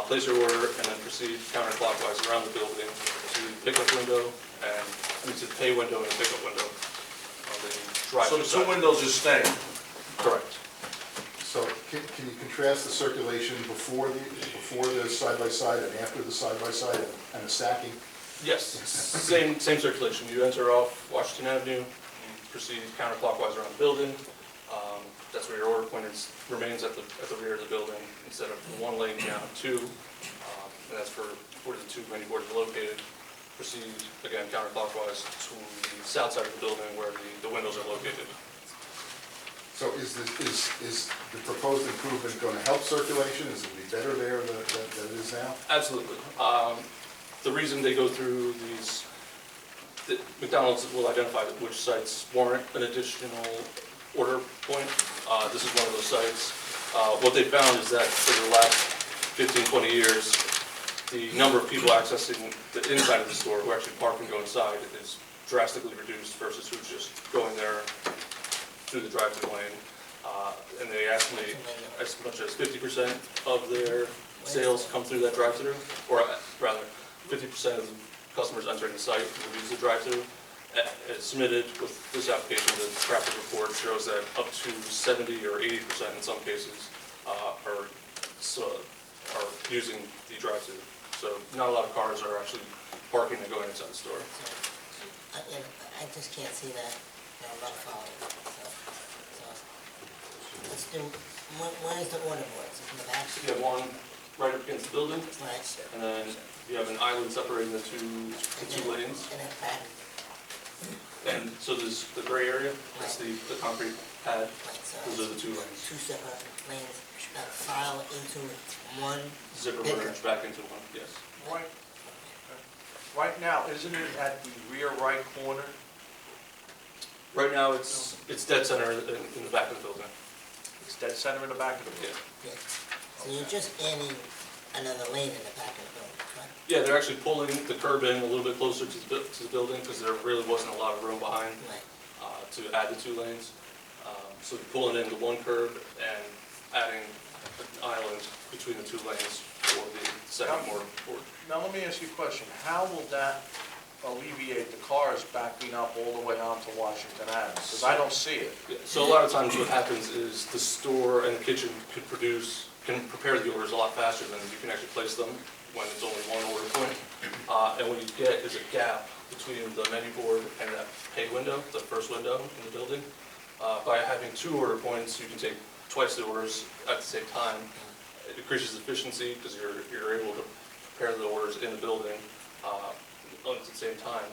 L: Place your order and then proceed counterclockwise around the building to the pickup window and to the pay window and the pickup window on the drive-through
A: So the 2
L: side.
A: windows are staying?
L: Correct.
K: So can you contrast the circulation before the side-by-side and after the side-by-side and the stacking?
L: Yes, same circulation. You enter off Washington Avenue, you proceed counterclockwise around the building. That's where your order point remains at the rear of the building instead of one lane down two. And that's for where the two menu boards are located. Proceed again counterclockwise to the south side of the building where the windows are located.
K: So is the proposed improvement going to help circulation? Is it going to be better there than it is now?
L: Absolutely. The reason they go through these, McDonald's will identify which sites warrant an additional order point. This is one of those sites. What they found is that for the last 15, 20 years, the number of people accessing the inside of the store who actually park and go inside is drastically reduced versus who's just going there through the drive-thru lane. And they estimate as much as 50% of their sales come through that drive-thru, or rather, 50% of the customers entering the site will use the drive-thru. As submitted with this application, the traffic report shows that up to 70 or 80% in some cases are using the drive-thru. So not a lot of cars are actually parking and going inside the store.
C: I just can't see that. I'm not following. So let's do, where's the order boards? In the back?
L: You have one right up against the building,
C: Right.
L: and then you have an island separating the two lanes.
C: And then back.
L: And so there's the gray area, that's the concrete pad,
C: Right, so
L: those are the two lanes.
C: two separate lanes that file into one.
L: Zipper
C: Bigger.
L: merge back into one, yes.
A: Right now, isn't it at the rear right corner?
L: Right now, it's dead center in the back of the building.
A: It's dead center in the back of the building.
C: Yeah. So you're just adding another lane in the back of the building, right?
L: Yeah, they're actually pulling the curb in a little bit closer to the building because there really wasn't a lot of room behind
C: Right.
L: to add the two lanes. So pulling in the one curb and adding an island between the two lanes for the second order board.
A: Now, let me ask you a question. How will that alleviate the cars backing up all the way onto Washington Avenue? Because I don't see it.
L: Yeah, so a lot of times what happens is the store and the kitchen can prepare the orders a lot faster than you can actually place them when it's only one order point. And what you get is a gap between the menu board and that pay window, the first window in the building. By having two order points, you can take twice the orders at the same time. It increases efficiency because you're able to prepare the orders in the building at the same time.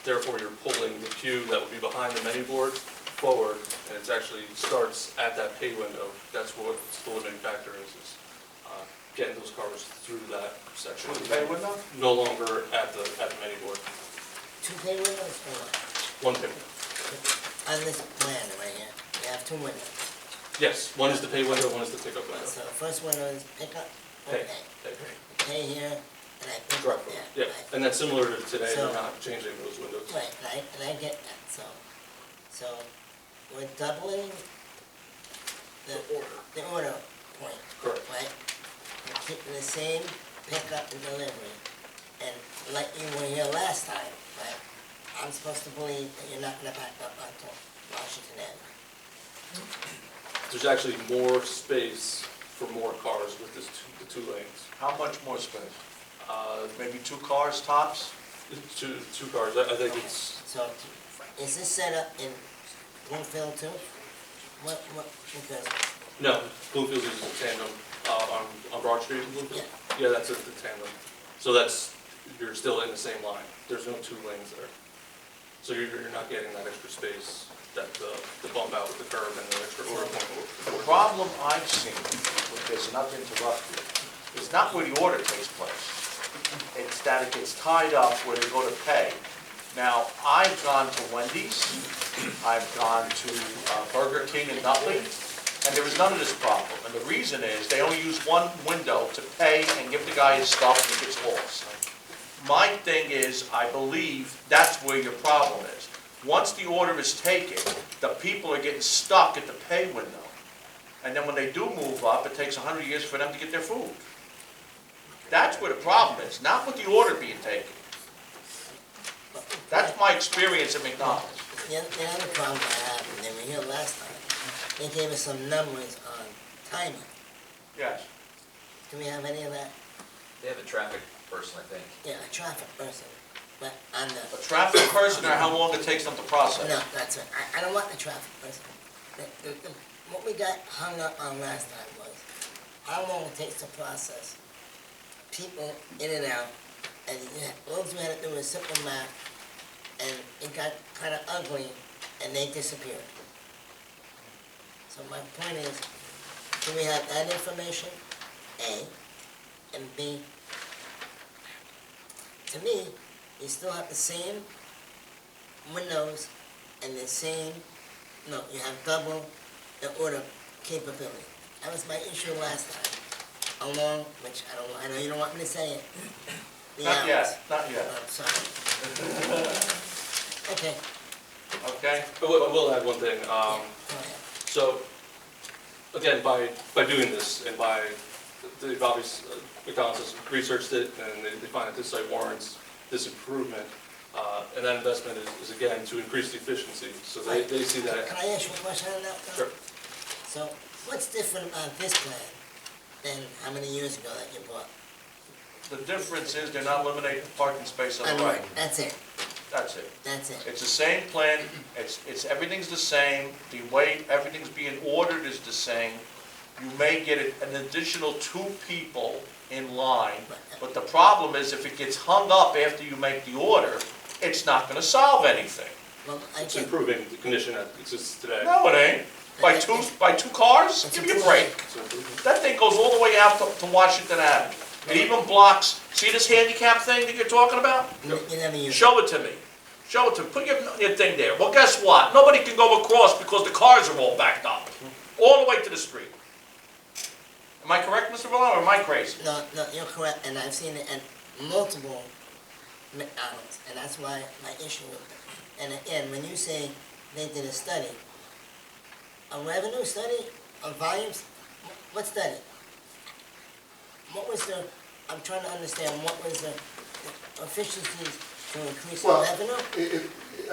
L: Therefore, you're pulling the queue that would be behind the menu board forward, and it actually starts at that pay window. That's what the limiting factor is getting those cars through that section.
A: With the pay window?
L: No longer at the menu board.
C: Two pay windows or what?
L: One pay.
C: On this plan right here, you have two windows.
L: Yes, one is the pay window, one is the pickup window.
C: So the first window is pickup or
L: Pay.
C: pay? Pay here, and I pick
L: Drive
C: up there.
L: Yeah,
C: Right.
L: and that's similar to today,
C: So-
L: they're not changing those windows.
C: Right, and I get that, so we're doubling the order point,
L: Correct.
C: right? We're keeping the same pickup and delivery, and like you were here last time, right? I'm supposed to believe that you're not gonna back up onto Washington Avenue.
L: There's actually more space for more cars with the two lanes.
A: How much more space?
L: Uh,
A: Maybe two cars tops?
L: Two cars, I think it's,
C: So, is this set up in Bloomfield too? Because,
L: no, Bloomfield uses a tandem on Broad Street in Bloomfield. Yeah, that's the tandem. So you're still in the same line. There's no two lanes there. So you're not getting that extra space, that the bump out with the curb and the extra order point.
A: The problem I've seen with this, not to interrupt you, is not where the order takes place. It's that it gets tied up where they go to pay. Now, I've gone to Wendy's, I've gone to Burger King in Nutley, and there was none of this problem. And the reason is, they only use one window to pay and give the guy his stuff and he gets lost. My thing is, I believe that's where your problem is. Once the order is taken, the people are getting stuck at the pay window. And then when they do move up, it takes 100 years for them to get their food. That's where the problem is, not with the order being taken. That's my experience at McDonald's.
C: the other problem I have, and they were here last time, they gave us some numbers on timing.
A: Yes.
C: Do we have any of that?
D: They have a traffic person, I think.
C: Yeah, a traffic person, but on the,
A: A traffic person, or how long it takes them to process?
C: no, that's it. I don't want the traffic person. What we got hung up on last time was how long it takes to process people in and out, and all we had to do was simple math, and it got kind of ugly, and they disappeared. So my point is, do we have that information, A, and B, to me, you still have the same windows and the same, no, you have double the order capability. That was my issue last time, along, which I don't, I know you don't want me to say it. The
A: Not
C: hours.
A: yet, not yet.
C: Oh, sorry. Okay.
A: Okay?
L: But we'll add one thing.
C: Go ahead.
L: So, again, by doing this, and by, they've obviously, McDonald's has researched it, and they find that this site warrants this improvement, and that investment is again, to increase the efficiency. So they see that.
C: Can I ask you a question on that, though?
L: Sure.
C: So, what's different about this plan than how many years ago that you bought?
A: The difference is they're not eliminating the parking space on the right.
C: That's it,
A: That's it.
C: that's it.
A: It's the same plan, everything's the same, the way everything's being ordered is the same. You may get an additional 2 people in line, but the problem is if it gets hung up after you make the order, it's not gonna solve anything.
C: Well, I
L: It's
C: get,
L: improving the condition that exists today.
A: No, it ain't. By two cars? Give me a break.
L: It's improving.
A: That thing goes all the way out to Washington Avenue. It even blocks, see this handicap thing that you're talking about?
C: you never use it.
A: Show it to me. Show it to me. Put your thing there. Well, guess what? Nobody can go across because the cars are all backed up, all the way to the street. Am I correct, Mr. Valano, or am I crazy?
C: No, you're correct, and I've seen it at multiple McDonald's, and that's why my issue with it. And again, when you say they did a study, a revenue study, a volumes, what study? What was the, I'm trying to understand, what was the efficiencies to increase the
K: Well,
C: revenue?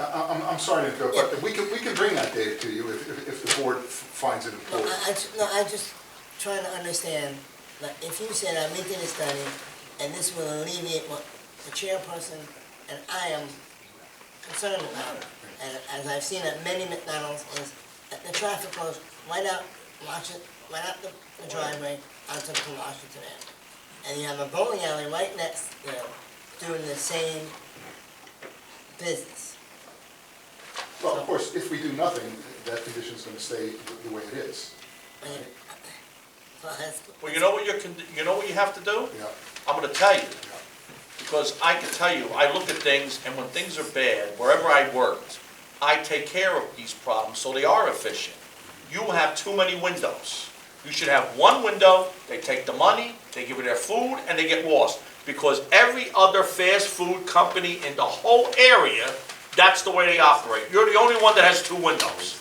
K: I'm sorry to interrupt, but we can bring that data to you if the board finds it
C: No,
K: important.
C: I just trying to understand, like, if you said I'm making a study, and this will alleviate what the chairperson and I am concerned about, and as I've seen at many McDonald's, is that the traffic goes right out the driveway onto Washington Avenue. And you have a bowling alley right next there doing the same business.
K: Well, of course, if we do nothing, that condition's gonna stay the way it is.
C: And, well, that's-
A: Well, you know what you have to do?
K: Yeah.
A: I'm gonna tell you. Because I can tell you, I look at things, and when things are bad, wherever I worked, I take care of these problems so they are efficient. You have too many windows. You should have one window, they take the money, they give you their food, and they get lost. Because every other fast food company in the whole area, that's the way they operate. You're the only one that has 2 windows.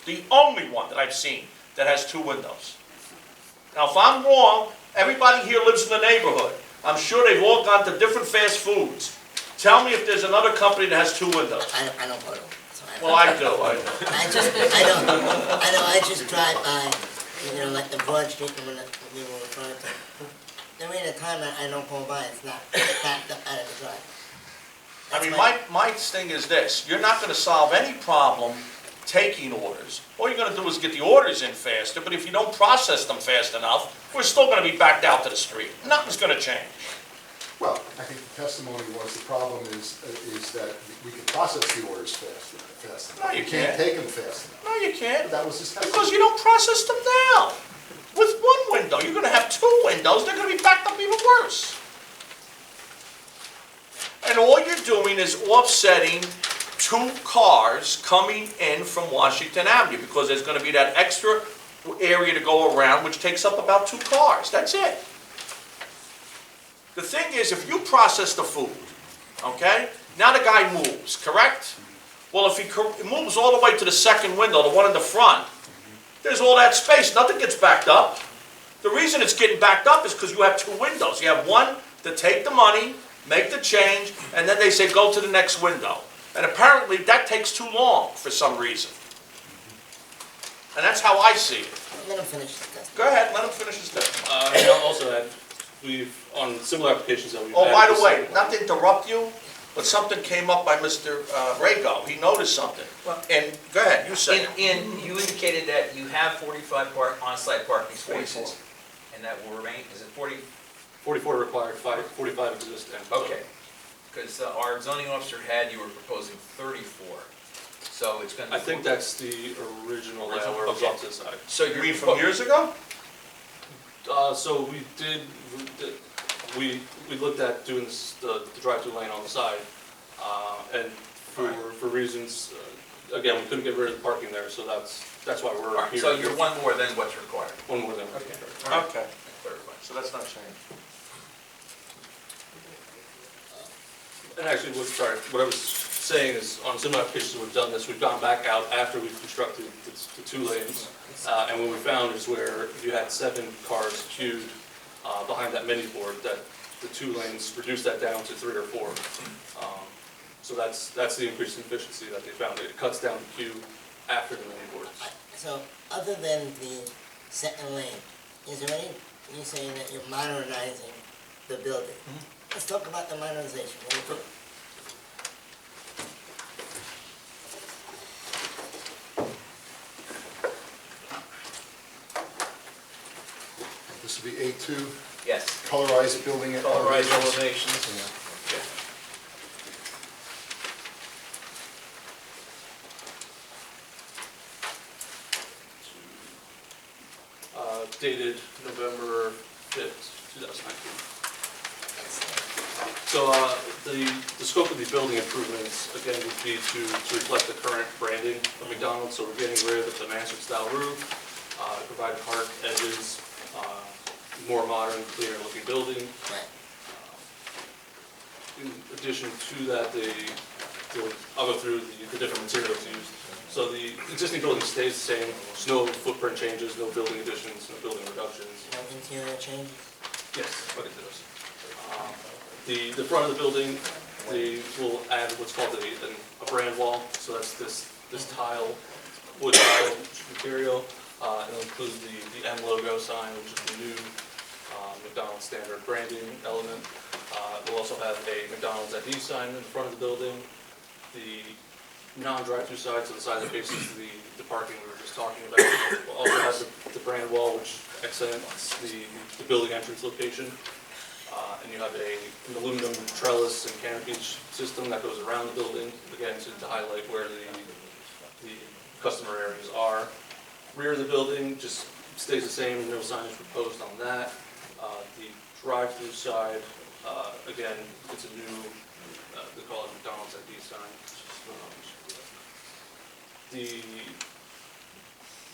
A: The only one that I've seen that has 2 windows. Now, if I'm wrong, everybody here lives in the neighborhood. I'm sure they've all gone to different fast foods. Tell me if there's another company that has 2 windows.
C: I don't go to them. So
A: Well, I do.
C: I just drive by, you know, like the Broad Street when we were referring to. There ain't a time that I don't go by, it's not backed up out of the drive.
A: I mean, my thing is this, you're not gonna solve any problem taking orders. All you're gonna do is get the orders in faster, but if you don't process them fast enough, we're still gonna be backed out to the street. Nothing's gonna change.
K: Well, I think the testimony was the problem is that we can process the orders fast enough.
A: No, you
K: We can't
A: can't.
K: take them fast enough.
A: No, you can't.
K: That was his testimony.
A: Because you don't process them now. With one window, you're gonna have 2 windows, they're gonna be backed up even worse. And all you're doing is offsetting 2 cars coming in from Washington Avenue, because there's gonna be that extra area to go around, which takes up about 2 cars, that's it. The thing is, if you process the food, okay, now the guy moves, correct? Well, if he moves all the way to the second window, the one in the front, there's all that space, nothing gets backed up. The reason it's getting backed up is because you have 2 windows. You have one to take the money, make the change, and then they say go to the next window. And apparently that takes too long for some reason. And that's how I see it.
C: Let him finish the testimony.
A: Go ahead, let him finish his testimony.
L: And I'll also add, we've, on similar applications that we've had.
A: Oh, by the
L: this-
A: way, not to interrupt you, but something came up by Mr. Rago. He noticed something. And, go ahead, you say it.
D: You indicated that you have 45 on-site parking spaces, and that will remain, is it 40?
L: 44 required, 45 exist.
D: Okay, because our zoning officer had, you were proposing 34, so it's going to.
L: I think that's the original layout where it was
D: Okay.
L: off to the side.
D: So
A: You
D: you're.
A: mean from years ago?
L: So we looked at doing this, the drive-through lane on the side, and for reasons, again, we couldn't get rid of the parking there, so that's why
D: All
L: we're
D: right,
L: here.
D: so you're one more than what's required.
L: One more than.
D: Okay.
A: Okay.
D: Clarify.
A: So that's not changed.
L: And actually, what I was saying is, on similar applications we've done this, we've gone back out after we've constructed the 2 lanes, and what we found is where you had 7 cars queued behind that mini board, that the 2 lanes reduced that down to 3 or 4. So that's the increased efficiency that they found. It cuts down the queue after the mini boards.
C: So, other than the second lane, is there any, you're saying that you're modernizing the building? Let's talk about the modernization. What do you think?
K: This would be A2,
D: Yes.
K: colorized building.
D: Colorized
K: elevations.
D: elevations.
K: Yeah.
L: Dated November 5th, 2019. So the scope of the building improvements, again, would be to reflect the current branding of McDonald's. So we're getting rid of the mansard-style roof, provide park edges, more modern, cleaner looking building.
C: Right.
L: In addition to that, I'll go through the different materials used. So the existing building stays the same, there's no footprint changes, no building additions, no building reductions.
C: No interior changes?
L: Yes, what it does. The front of the building, they will add what's called a brand wall. So that's this tile, wood tile material. It'll include the M logo sign, which is the new McDonald's standard branding element. We'll also have a McDonald's ID sign in the front of the building. The non-drive-through side, so the side that faces the parking we were just talking about, also has the brand wall, which accents the building entrance location. And you have an aluminum trellis and canopy system that goes around the building, again, to highlight where the customer areas are. Rear of the building just stays the same, no signage proposed on that. The drive-through side, again, it's a new, they call it McDonald's ID sign.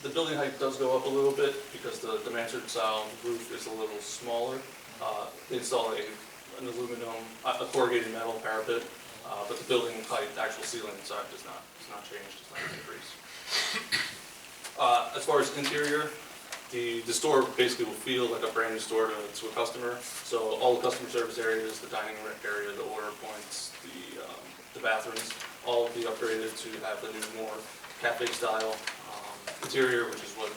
L: The building height does go up a little bit because the mansard style roof is a little smaller. They install an aluminum, a corrugated metal parapet, but the building height, the actual ceiling inside does not change, does not increase. As far as interior, the store basically will feel like a brand new store to a customer. So all the customer service areas, the dining room area, the order points, the bathrooms, all will be upgraded to have the new, more cafe style interior, which is what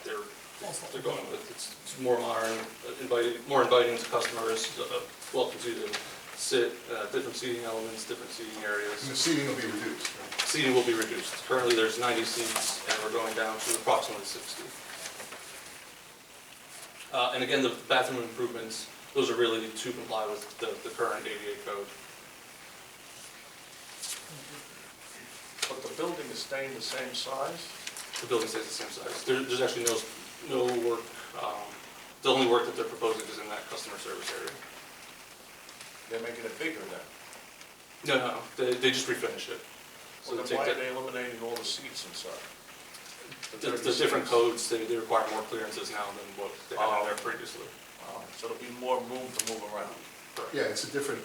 L: they're going with. It's more modern, more inviting to customers, welcomes you to sit, different seating elements, different seating areas.
K: And the seating will be reduced, right?
L: Seating will be reduced. Currently, there's 90 seats, and we're going down to approximately 60. And again, the bathroom improvements, those are really to comply with the current ADA code.
A: But the building is staying the same size?
L: The building stays the same size. There's actually no work, the only work that they're proposing is in that customer service area.
A: They're making it bigger then?
L: No, they just refinish it. So
A: Well,
L: they
A: then why
L: take
A: are they eliminating all the seats inside?
L: the different codes, they require more clearances now than what they had in there previously.
A: So there'll be more room to move around.
K: Yeah, it's a different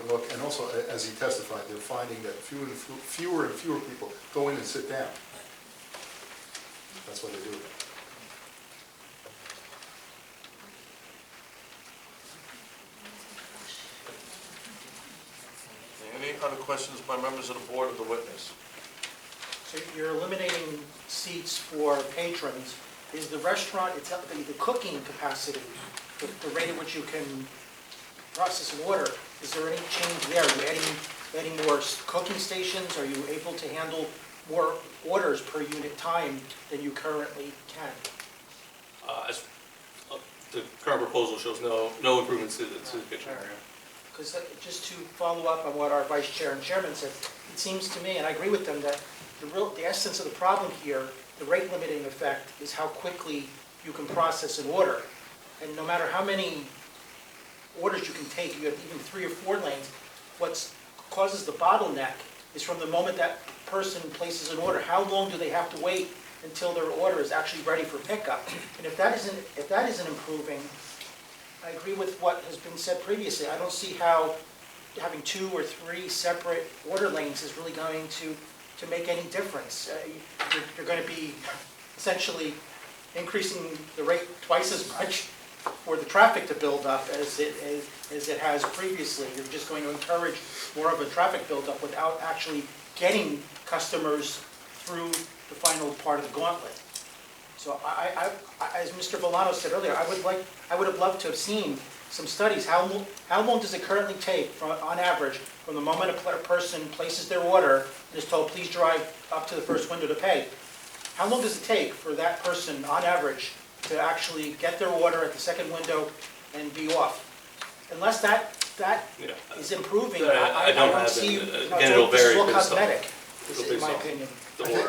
K: look, and also, as he testified, they're finding that fewer and fewer people go in and sit down. That's why they do it.
A: Any other questions by members of the board of the witness?
E: So you're eliminating seats for patrons. Is the restaurant, the cooking capacity, the rate at which you can process an order, is there any change there? Are you adding more cooking stations? Are you able to handle more orders per unit time than you currently can?
L: The current proposal shows no improvements to the kitchen area.
E: Because just to follow up on what our vice chair and chairman said, it seems to me, and I agree with them, that the essence of the problem here, the rate limiting effect, is how quickly you can process an order. And no matter how many orders you can take, you have even 3 or 4 lanes, what causes the bottleneck is from the moment that person places an order, how long do they have to wait until their order is actually ready for pickup? And if that isn't improving, I agree with what has been said previously. I don't see how having 2 or 3 separate order lanes is really going to make any difference. You're going to be essentially increasing the rate twice as much for the traffic to build up as it has previously. You're just going to encourage more of a traffic buildup without actually getting customers through the final part of the gauntlet. So as Mr. Villano said earlier, I would have loved to have seen some studies. How long does it currently take, on average, from the moment a person places their order and is told, please drive up to the first window to pay? How long does it take for that person, on average, to actually get their order at the second window and be off? Unless that is improving, I don't see, this is all cosmetic, in my opinion.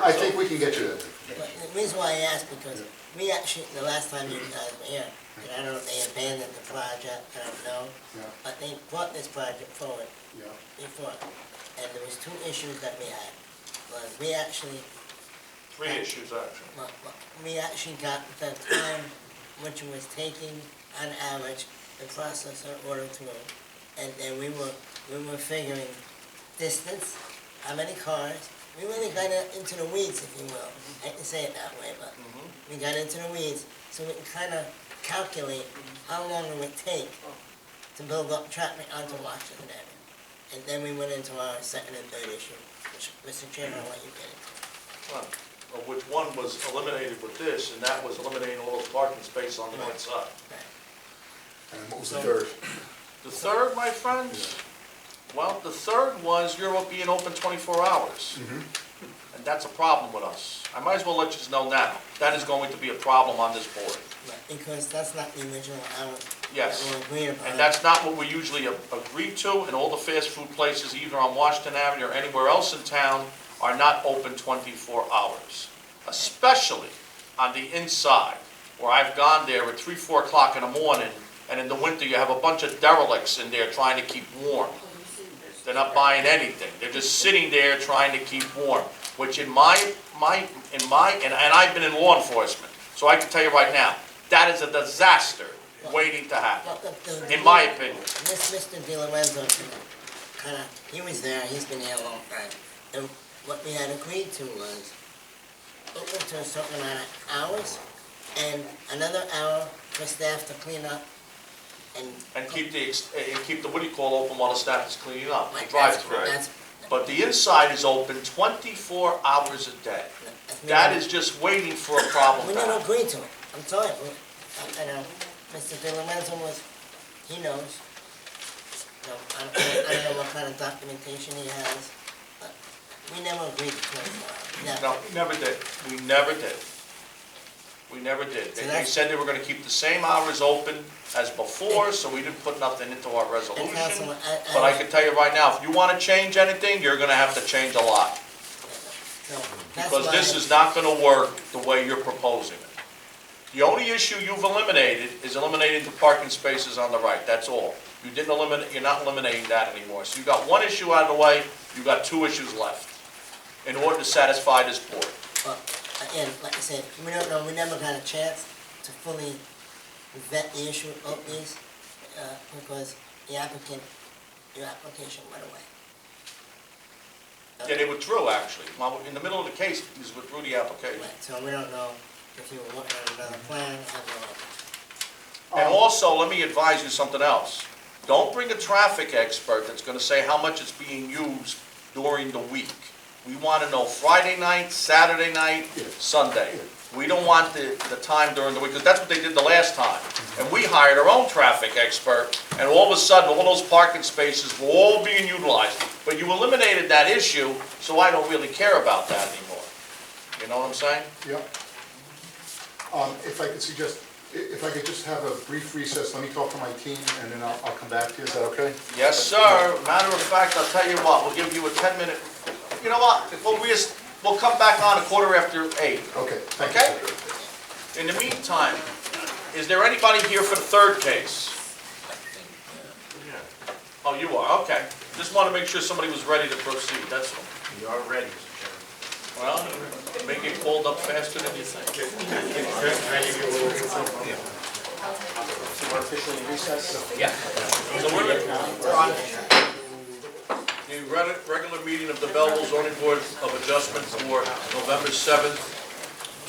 K: I think we can get you that.
C: But the reason why I asked, because we actually, the last time you guys were here, and I don't know if they abandoned the project, I don't know, but they brought this project forward before. And there was 2 issues that we had. Was we actually...
A: 3 issues, actually.
C: We actually got the time which it was taking, on average, to process our order through. And then we were figuring distance, how many cars. We really got into the weeds, if you will. I hate to say it that way, but we got into the weeds, so we can kind of calculate how long it would take to build up traffic onto Washington Avenue. And then we went into our second and third issue, which, Mr. Chairman, I'll let you get into.
A: Well, which one was eliminated with this, and that was eliminating all those parking spaces on the north side.
K: And what was the third?
A: The third, my friends? Well, the third was you're being open 24 hours. And that's a problem with us. I might as well let you know now. That is going to be a problem on this board.
C: Because that's not the original hour
A: Yes.
C: that we agreed upon.
A: And that's not what we usually agree to, and all the fast food places, either on Washington Avenue or anywhere else in town, are not open 24 hours. Especially on the inside, where I've gone there at 3, 4 o'clock in the morning, and in the winter you have a bunch of derelicts in there trying to keep warm. They're not buying anything. They're just sitting there trying to keep warm, which and I've been in law enforcement, so I can tell you right now, that is a disaster waiting to happen, in my opinion.
C: Mr. DiLorenzo, he was there, he's been here a long time. And what we had agreed to was open to a certain amount of hours and another hour for staff to clean up
A: And keep the what do you call open while the staff is cleaning up, the drive-thru. But the inside is open 24 hours a day. That is just waiting for a problem
C: We
A: to
C: never
A: happen.
C: agreed to it. I'm sorry. I know Mr. DiLorenzo he knows. I don't know what kind of documentation he has, but we never agreed to 24 hours.
A: No, we never did. We never did. We never did.
C: So
A: They said they were gonna keep the same hours open as before, so we didn't put nothing into our resolution.
C: Councilman,
A: But I can tell you right now, if you wanna change anything, you're gonna have to change a lot.
C: So that's
A: Because
C: why-
A: this is not gonna work the way you're proposing it. The only issue you've eliminated is eliminating the parking spaces on the right, that's all. You're not eliminating that anymore. So you got 1 issue out of the way, you got 2 issues left, in order to satisfy this board.
C: Well, again, like I said, we don't know, we never got a chance to fully vet the issue of these, because your application went away.
A: Yeah, they withdrew, actually. In the middle of the case, they withdrew the application.
C: Right, so we don't know if you were looking at another plan, I have no idea.
A: And also, let me advise you something else. Don't bring a traffic expert that's gonna say how much it's being used during the week. We want to know Friday night, Saturday night,
K: Yeah.
A: Sunday. We don't want the time during the week, because that's what they did the last time. And we hired our own traffic expert, and all of a sudden, all those parking spaces were all being utilized. But you eliminated that issue, so I don't really care about that anymore. You know what I'm saying?
K: Yeah. If I could suggest, if I could just have a brief recess, let me talk to my team, and then I'll come back to you, is that okay?
A: Yes, sir. Matter of fact, I'll tell you what, we'll give you a 10-minute, you know what? We'll come back on 8:15.
K: Okay, thank
A: Okay.
K: you, sir.
A: In the meantime, is there anybody here for the third case? Oh, you are, okay. Just want to make sure somebody was ready to proceed, that's all.
F: We are ready, Mr. Chairman.
A: Well, may get called up faster than you think.
E: So we're officially in recess?
G: Yeah.
A: So we're on the regular meeting of the Belleville Zoning Board of Adjustment for November 7th,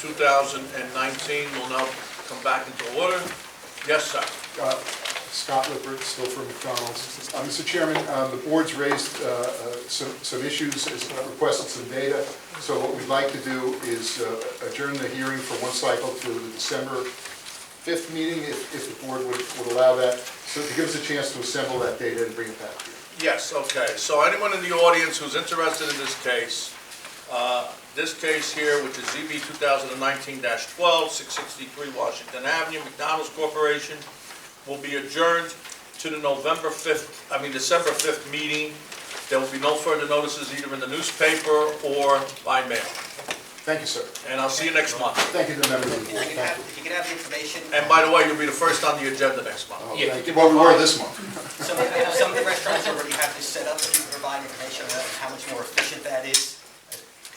A: 2019 will now come back into order. Yes, sir.
K: Scott Lippert, still from McDonald's. Mr. Chairman, the board's raised some issues, requested some data. So what we'd like to do is adjourn the hearing for one cycle to the December 5th meeting, if the board would allow that, so to give us a chance to assemble that data and bring it back to you.
A: Yes, okay. So anyone in the audience who's interested in this case here, which is ZB 2019-12, 663 Washington Avenue, McDonald's Corporation, will be adjourned to the December 5th meeting. There will be no further notices either in the newspaper or by mail.
K: Thank you, sir.
A: And I'll see you next month.
K: Thank you to the members of the board.
M: If you could have the information.
A: And by the way, you'll be the first on the agenda next month.
K: Oh, thank you. Well, we were this month.
M: Some of the restaurants already have this set up, if you provide information on how much more efficient that is.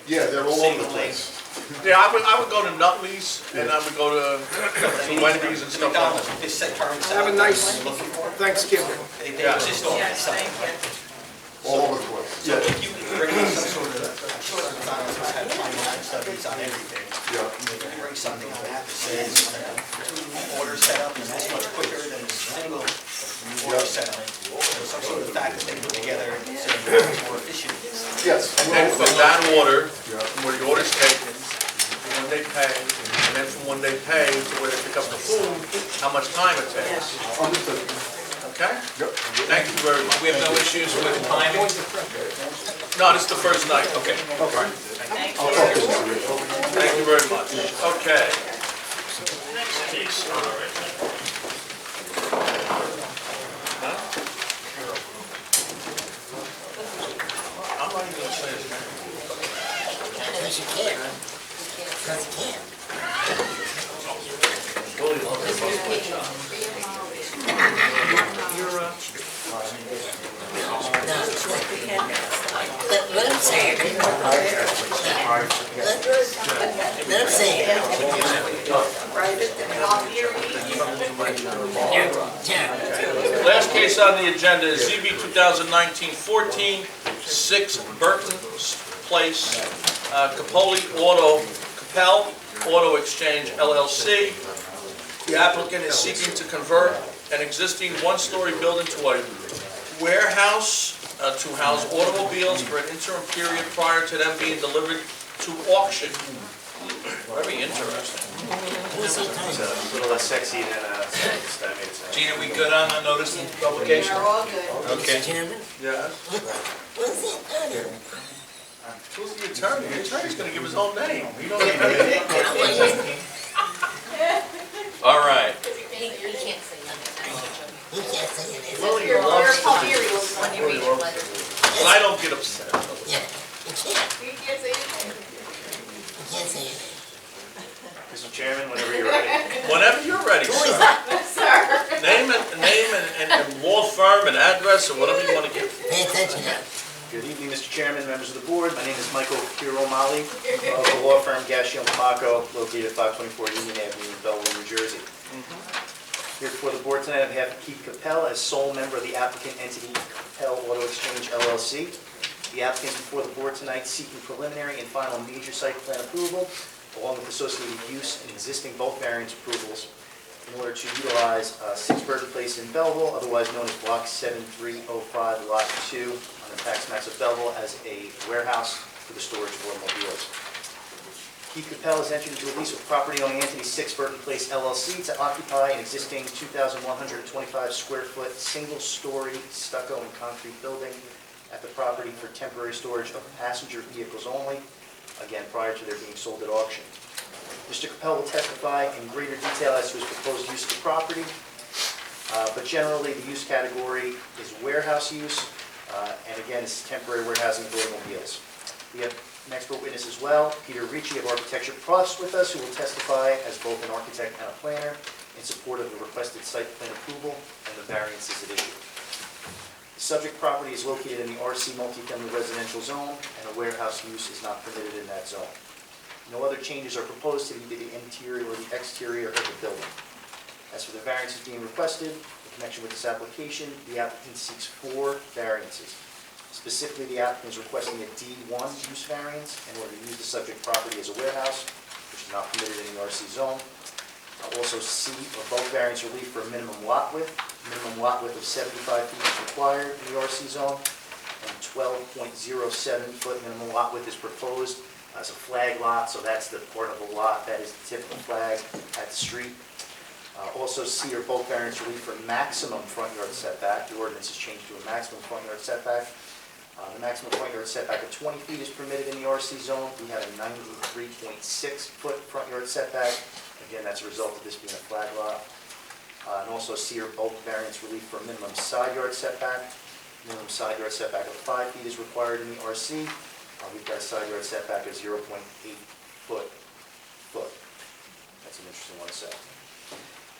K: Yeah, they're all over the place.
A: Yeah, I would go to Nutley's, and I would go to Wendy's and stuff like that.
M: This set terms.
J: Have a nice Thanksgiving.
M: They exist all that stuff.
K: All over the place.
M: So if you could bring in some sort of, I'm sure McDonald's has had 29 studies on everything.
K: Yeah.
M: If you could bring something on that that says two order setup is this much quicker than a single order setup. So some sort of fact that they put together saying it's more efficient.
K: Yes.
A: And then from that order,
K: Yeah.
A: where the order's taken, when they pay, and then from when they pay to where they pick up the food, how much time it takes.
K: Understood.
A: Okay?
K: Yep.
A: Thank you very much.
D: We have no issues with timing?
A: No, this is the first night. Okay.
K: Okay. I'll talk to you, Rich.
A: Thank you very much. Okay. Next case on our agenda. I'm not even gonna say his name.
C: Because you can't. Because you can't. Let him say it. Let him say it.
A: Last case on the agenda is ZB 2019-14, 6 Berton Place, Koeppel Auto Exchange LLC. The applicant is seeking to convert an existing one-story building to a warehouse to house automobiles for an interim period prior to them being delivered to auction. Very interesting.
C: Who's he talking about?
F: A little less sexy than
D: Gina, we good on the notice and publication?
B: We're all good.
D: Okay.
C: Mr. Chairman?
A: Yes?
C: What's he talking about?
A: Who's the attorney? The attorney's gonna give his own name. He don't even... All right.
B: He can't say nothing.
C: He can't say it.
B: You're hilarious when you read your letter.
A: But I don't get upset.
C: Yeah, he can't.
B: He can't say anything.
C: He can't say it.
F: Mr. Chairman, whenever you're ready.
A: Whenever you're ready,
C: Who is
A: sir.
C: that?
B: Sir.
A: Name and law firm and address or whatever you want to give.
C: Pay attention now.
F: Good evening, Mr. Chairman, members of the board. My name is Michael Kiromali of the law firm Gashiel Monaco, located at 524 Union Avenue in Belleville, New Jersey. Here before the board tonight on behalf of Keith Koeppel as sole member of the applicant entity Koeppel Auto Exchange LLC. The applicant is before the board tonight seeking preliminary and final major site plan approval along with associated use and existing bulk variance approvals in order to utilize 6 Berton Place in Belleville, otherwise known as Block 7305, Lot 2, on the tax maps of Belleville as a warehouse for the storage of automobiles. Keith Koeppel has entered into a lease with property owning entity 6 Berton Place LLC to occupy an existing 2,125 square foot, single-story stucco and concrete building at the property for temporary storage of passenger vehicles only, again, prior to their being sold at auction. Mr. Koeppel will testify in greater detail as to his proposed use of the property, but generally, the use category is warehouse use, and again, it's temporary warehousing of automobiles. We have an expert witness as well, Peter Ricci of Architecture Plus with us, who will testify as both an architect and a planner in support of the requested site plan approval and the variances at issue. The subject property is located in the RC multifamily residential zone, and a warehouse use is not permitted in that zone. No other changes are proposed to either the interior or the exterior of the building. As for the variances being requested, in connection with this application, the applicant seeks 4 variances. Specifically, the applicant is requesting a D1 use variance in order to use the subject property as a warehouse, which is not permitted in the RC zone. Also, C, or bulk variance relief for a minimum lot width. Minimum lot width of 75 feet is required in the RC zone, and 12.07 foot minimum lot width is proposed as a flag lot, so that's the part of the lot that is the typical flag at the street. Also, C, or bulk variance relief for maximum front yard setback. The ordinance has changed to a maximum front yard setback. The maximum front yard setback of 20 feet is permitted in the RC zone. We have a 93.6 foot front yard setback. Again, that's a result of this being a flag lot. And also C, or bulk variance relief for a minimum side yard setback. Minimum side yard setback of 5 feet is required in the RC. We've got a side yard setback of 0.8 foot. That's an interesting one to say.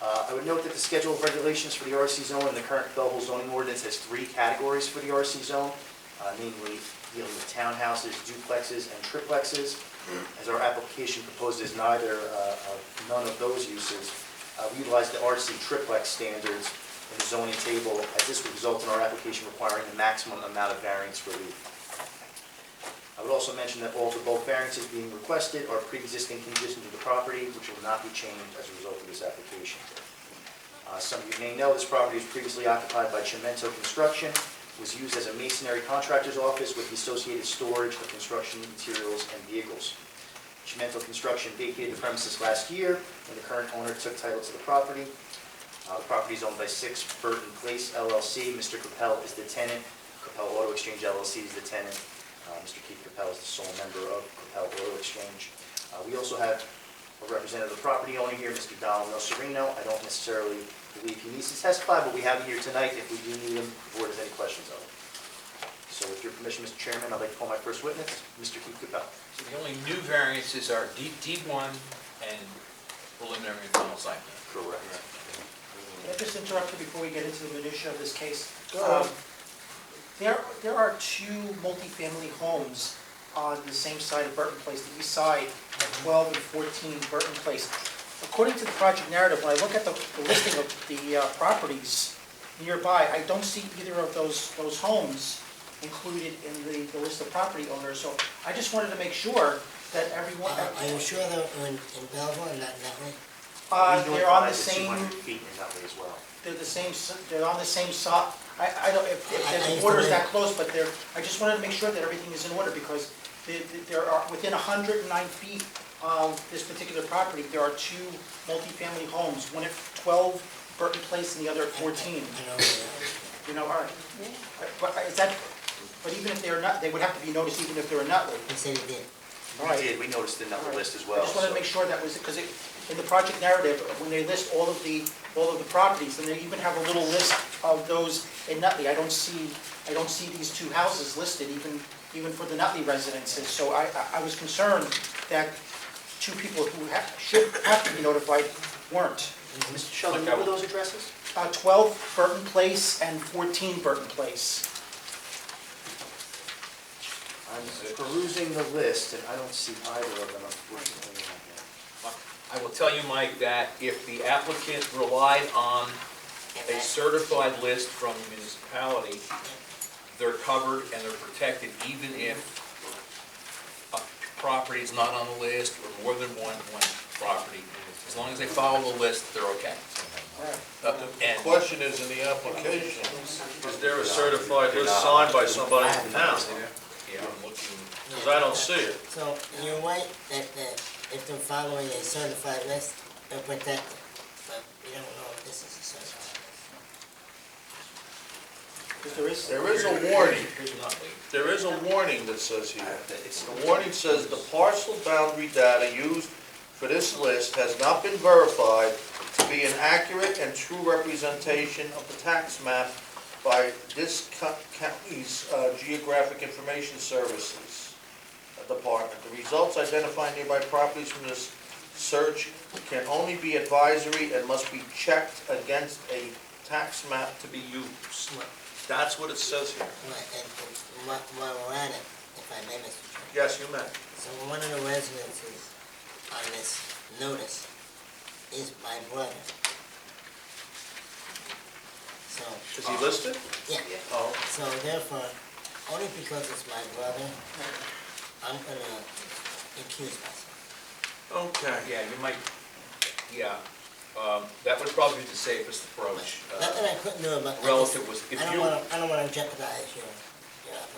F: I would note that the schedule of regulations for the RC zone and the current Belleville zoning ordinance has 3 categories for the RC zone, namely dealing with townhouses, duplexes, and triplexes. As our application proposes none of those uses, we utilize the RC triplex standards in the zoning table, as this would result in our application requiring the maximum amount of variance relief. I would also mention that all of the bulk variances being requested are pre-existing conditions of the property, which will not be changed as a result of this application. Some of you may know this property was previously occupied by Cimento Construction. It was used as a masonry contractor's office with the associated storage of construction materials and vehicles. Cimento Construction vacated the premises last year when the current owner took title to the property. The property is owned by 6 Berton Place LLC. Mr. Koeppel is the tenant. Koeppel Auto Exchange LLC is the tenant. Mr. Keith Koeppel is the sole member of Koeppel Auto Exchange. We also have a representative of the property owner here, Mr. Donald Serino. I don't necessarily believe he needs to testify, but we have him here tonight if we do need him, if the board has any questions of him. So with your permission, Mr. Chairman, I'd like to call my first witness, Mr. Keith Koeppel.
D: So the only new variances are D1 and preliminary and final site plan.
F: Correct.
E: Can I just interrupt you before we get into the minutia of this case? There are 2 multifamily homes on the same side of Berton Place, the east side of 12 and 14 Berton Place. According to the project narrative, when I look at the listing of the properties nearby, I don't see either of those homes included in the list of property owners. So I just wanted to make sure that everyone...
C: Are you sure they're in Belleville and not in Nutley?
E: They're on the same...
F: 200 feet in Nutley as well.
E: They're on the same side. I don't, if the border is that close, but I just wanted to make sure that everything is in order, because there are, within 109 feet of this particular property, there are 2 multifamily homes, one at 12 Berton Place and the other at 14.
C: I know
E: You know, all right. But even if they're not, they would have to be noticed even if they're in Nutley.
C: He said he did.
E: All right.
F: We did, we noticed the Nutley list as
E: I
F: well.
E: just wanted to make sure that was, because in the project narrative, when they list all of the properties, and they even have a little list of those in Nutley, I don't see these 2 houses listed, even for the Nutley residences. So I was concerned that 2 people who should have to be notified weren't.
F: Mr. Sheldon, what were those addresses?
E: 12 Berton Place and 14 Berton Place.
F: I'm perusing the list, and I don't see either of them, unfortunately.
D: I will tell you, Mike, that if the applicant relied on a certified list from the municipality, they're covered and they're protected even if a property is not on the list or more than one property. As long as they follow the list, they're okay.
A: The question is, in the application, is there a certified list signed by somebody in town?
D: Yeah, I'm looking.
A: because I don't see it.
C: So you're right that if they're following a certified list, they're protected, but we don't know if this is a certified list.
E: Because
A: There is a warning.
D: Here's Nutley.
A: There is a warning that says here.
F: It's
A: The warning says the parcel boundary data used for this list has not been verified to be an accurate and true representation of the tax map by this county's Geographic Information Services Department. The results identifying nearby properties from this search can only be advisory and must be checked against a tax map to be used. That's what it says here.
C: Right, and while we're at it, if I may, Mr. Chairman.
A: Yes, you may.
C: So one of the residences on this notice is my brother. So.
A: Is he listed?
C: Yeah.
A: Oh.
C: So therefore, only because it's my brother, I'm gonna accuse myself.
A: Okay.
D: Yeah, you might, yeah, that would probably be the safest approach.
C: Not that I couldn't do it, but
D: Relative was, if
C: I
D: you,
C: don't wanna jeopardize your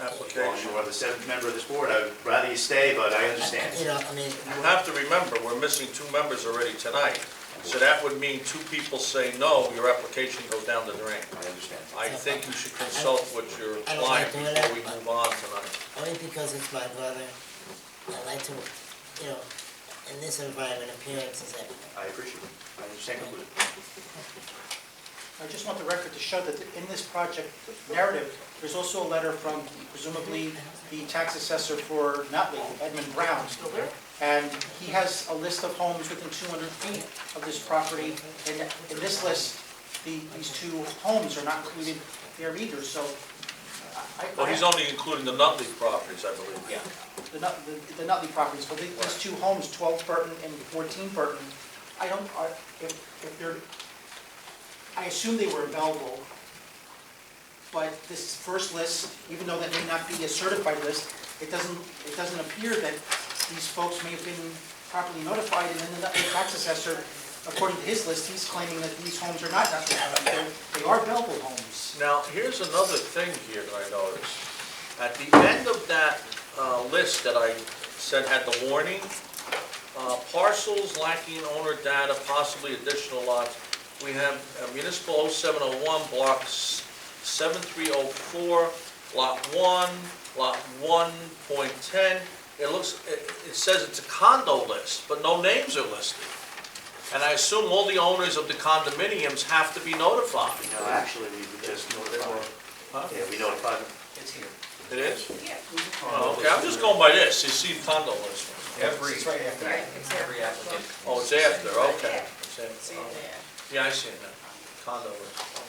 C: application.
F: Well, you are the seventh member of this board, I'd rather you stay, but I understand.
C: You know, I mean.
A: You have to remember, we're missing 2 members already tonight. So that would mean 2 people say no, your application goes down the drain.
F: I understand.
A: I think you should consult with your
C: I don't
A: client
C: like doing
A: before
C: that,
A: we
C: but-
A: move on tonight.
C: Only because it's my brother, I like to, you know, in this environment, appearance is everything.
F: I appreciate it. I understand completely.
E: I just want the record to show that in this project narrative, there's also a letter from presumably the tax assessor for Nutley, Edmund Brown. Still there? And he has a list of homes within 200 feet of this property. And in this list, these 2 homes are not included there either, so
A: Well, he's only including the Nutley properties, I believe.
D: yeah.
E: the Nutley properties, but these 2 homes, 12 Berton and 14 Berton, I don't, if they're, I assume they were in Belleville, but this first list, even though that may not be a certified list, it doesn't appear that these folks may have been properly notified, and then the Nutley tax assessor, according to his list, he's claiming that these homes are not Nutley homes, they are Belleville homes.
A: Now, here's another thing here that I noticed. At the end of that list that I said had the warning, parcels lacking owner data, possibly additional lots, we have municipal 0701, block 7304, lot 1, lot 1.10. It says it's a condo list, but no names are listed. And I assume all the owners of the condominiums have to be notified.
F: No, actually, we would just notify.
A: Huh?
F: Yeah, we notified them.
M: It's here.
A: It is? Oh, okay, I'm just going by this, you see condo list.
D: Every,
M: It's right after.
D: every applicant.
A: Oh, it's after, okay. It's after, oh. Yeah, I see it now, condo list, okay.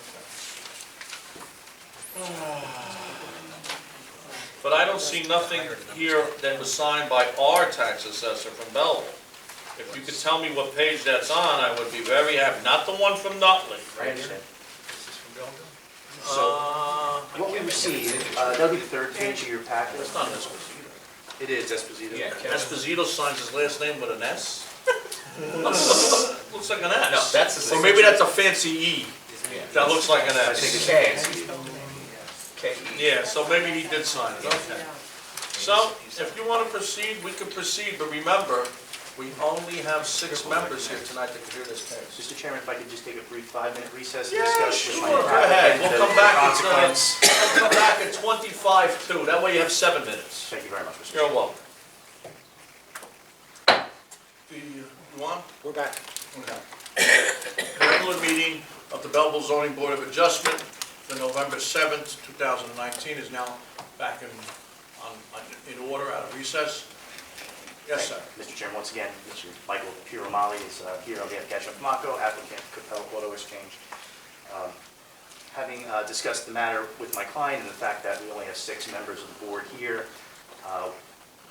A: But I don't see nothing here that was signed by our tax assessor from Belleville. If you could tell me what page that's on, I would be very happy, not the one from Nutley.
F: I understand.
A: Uh,
F: What we received, that'll be the 3rd page of your packet.
A: It's not Esposito.
F: It is Esposito.
D: Yeah,
A: Esposito signs his last name with an S? Looks like an S.
D: No, that's a
A: Or maybe that's a fancy E.
D: Yeah.
A: That looks like an
F: I
A: S.
F: think it's
D: K.
F: K.
A: Yeah, so maybe he did sign it, okay. So, if you want to proceed, we can proceed, but remember, we only have 6 members here tonight that can hear this case.
F: Mr. Chairman, if I could just take a brief 5-minute recess to
A: Yeah,
F: discuss
A: sure,
F: with my
A: go ahead,
F: applicant
A: we'll come
F: the
A: back
F: consequence.
A: at 25-2, that way you have 7 minutes.
F: Thank you very much, Mr.
A: You're
F: Chairman.
A: welcome. You want?
E: We're back.
A: Okay. Regular meeting of the Belleville Zoning Board of Adjustment for November 7th, 2019 is now back in order, out of recess. Yes, sir.
F: Mr. Chairman, once again, Mr. Michael Piromali is here on behalf of Gaston Mako, applicant Koeppel Auto Exchange. Having discussed the matter with my client and the fact that we only have 6 members of the board here,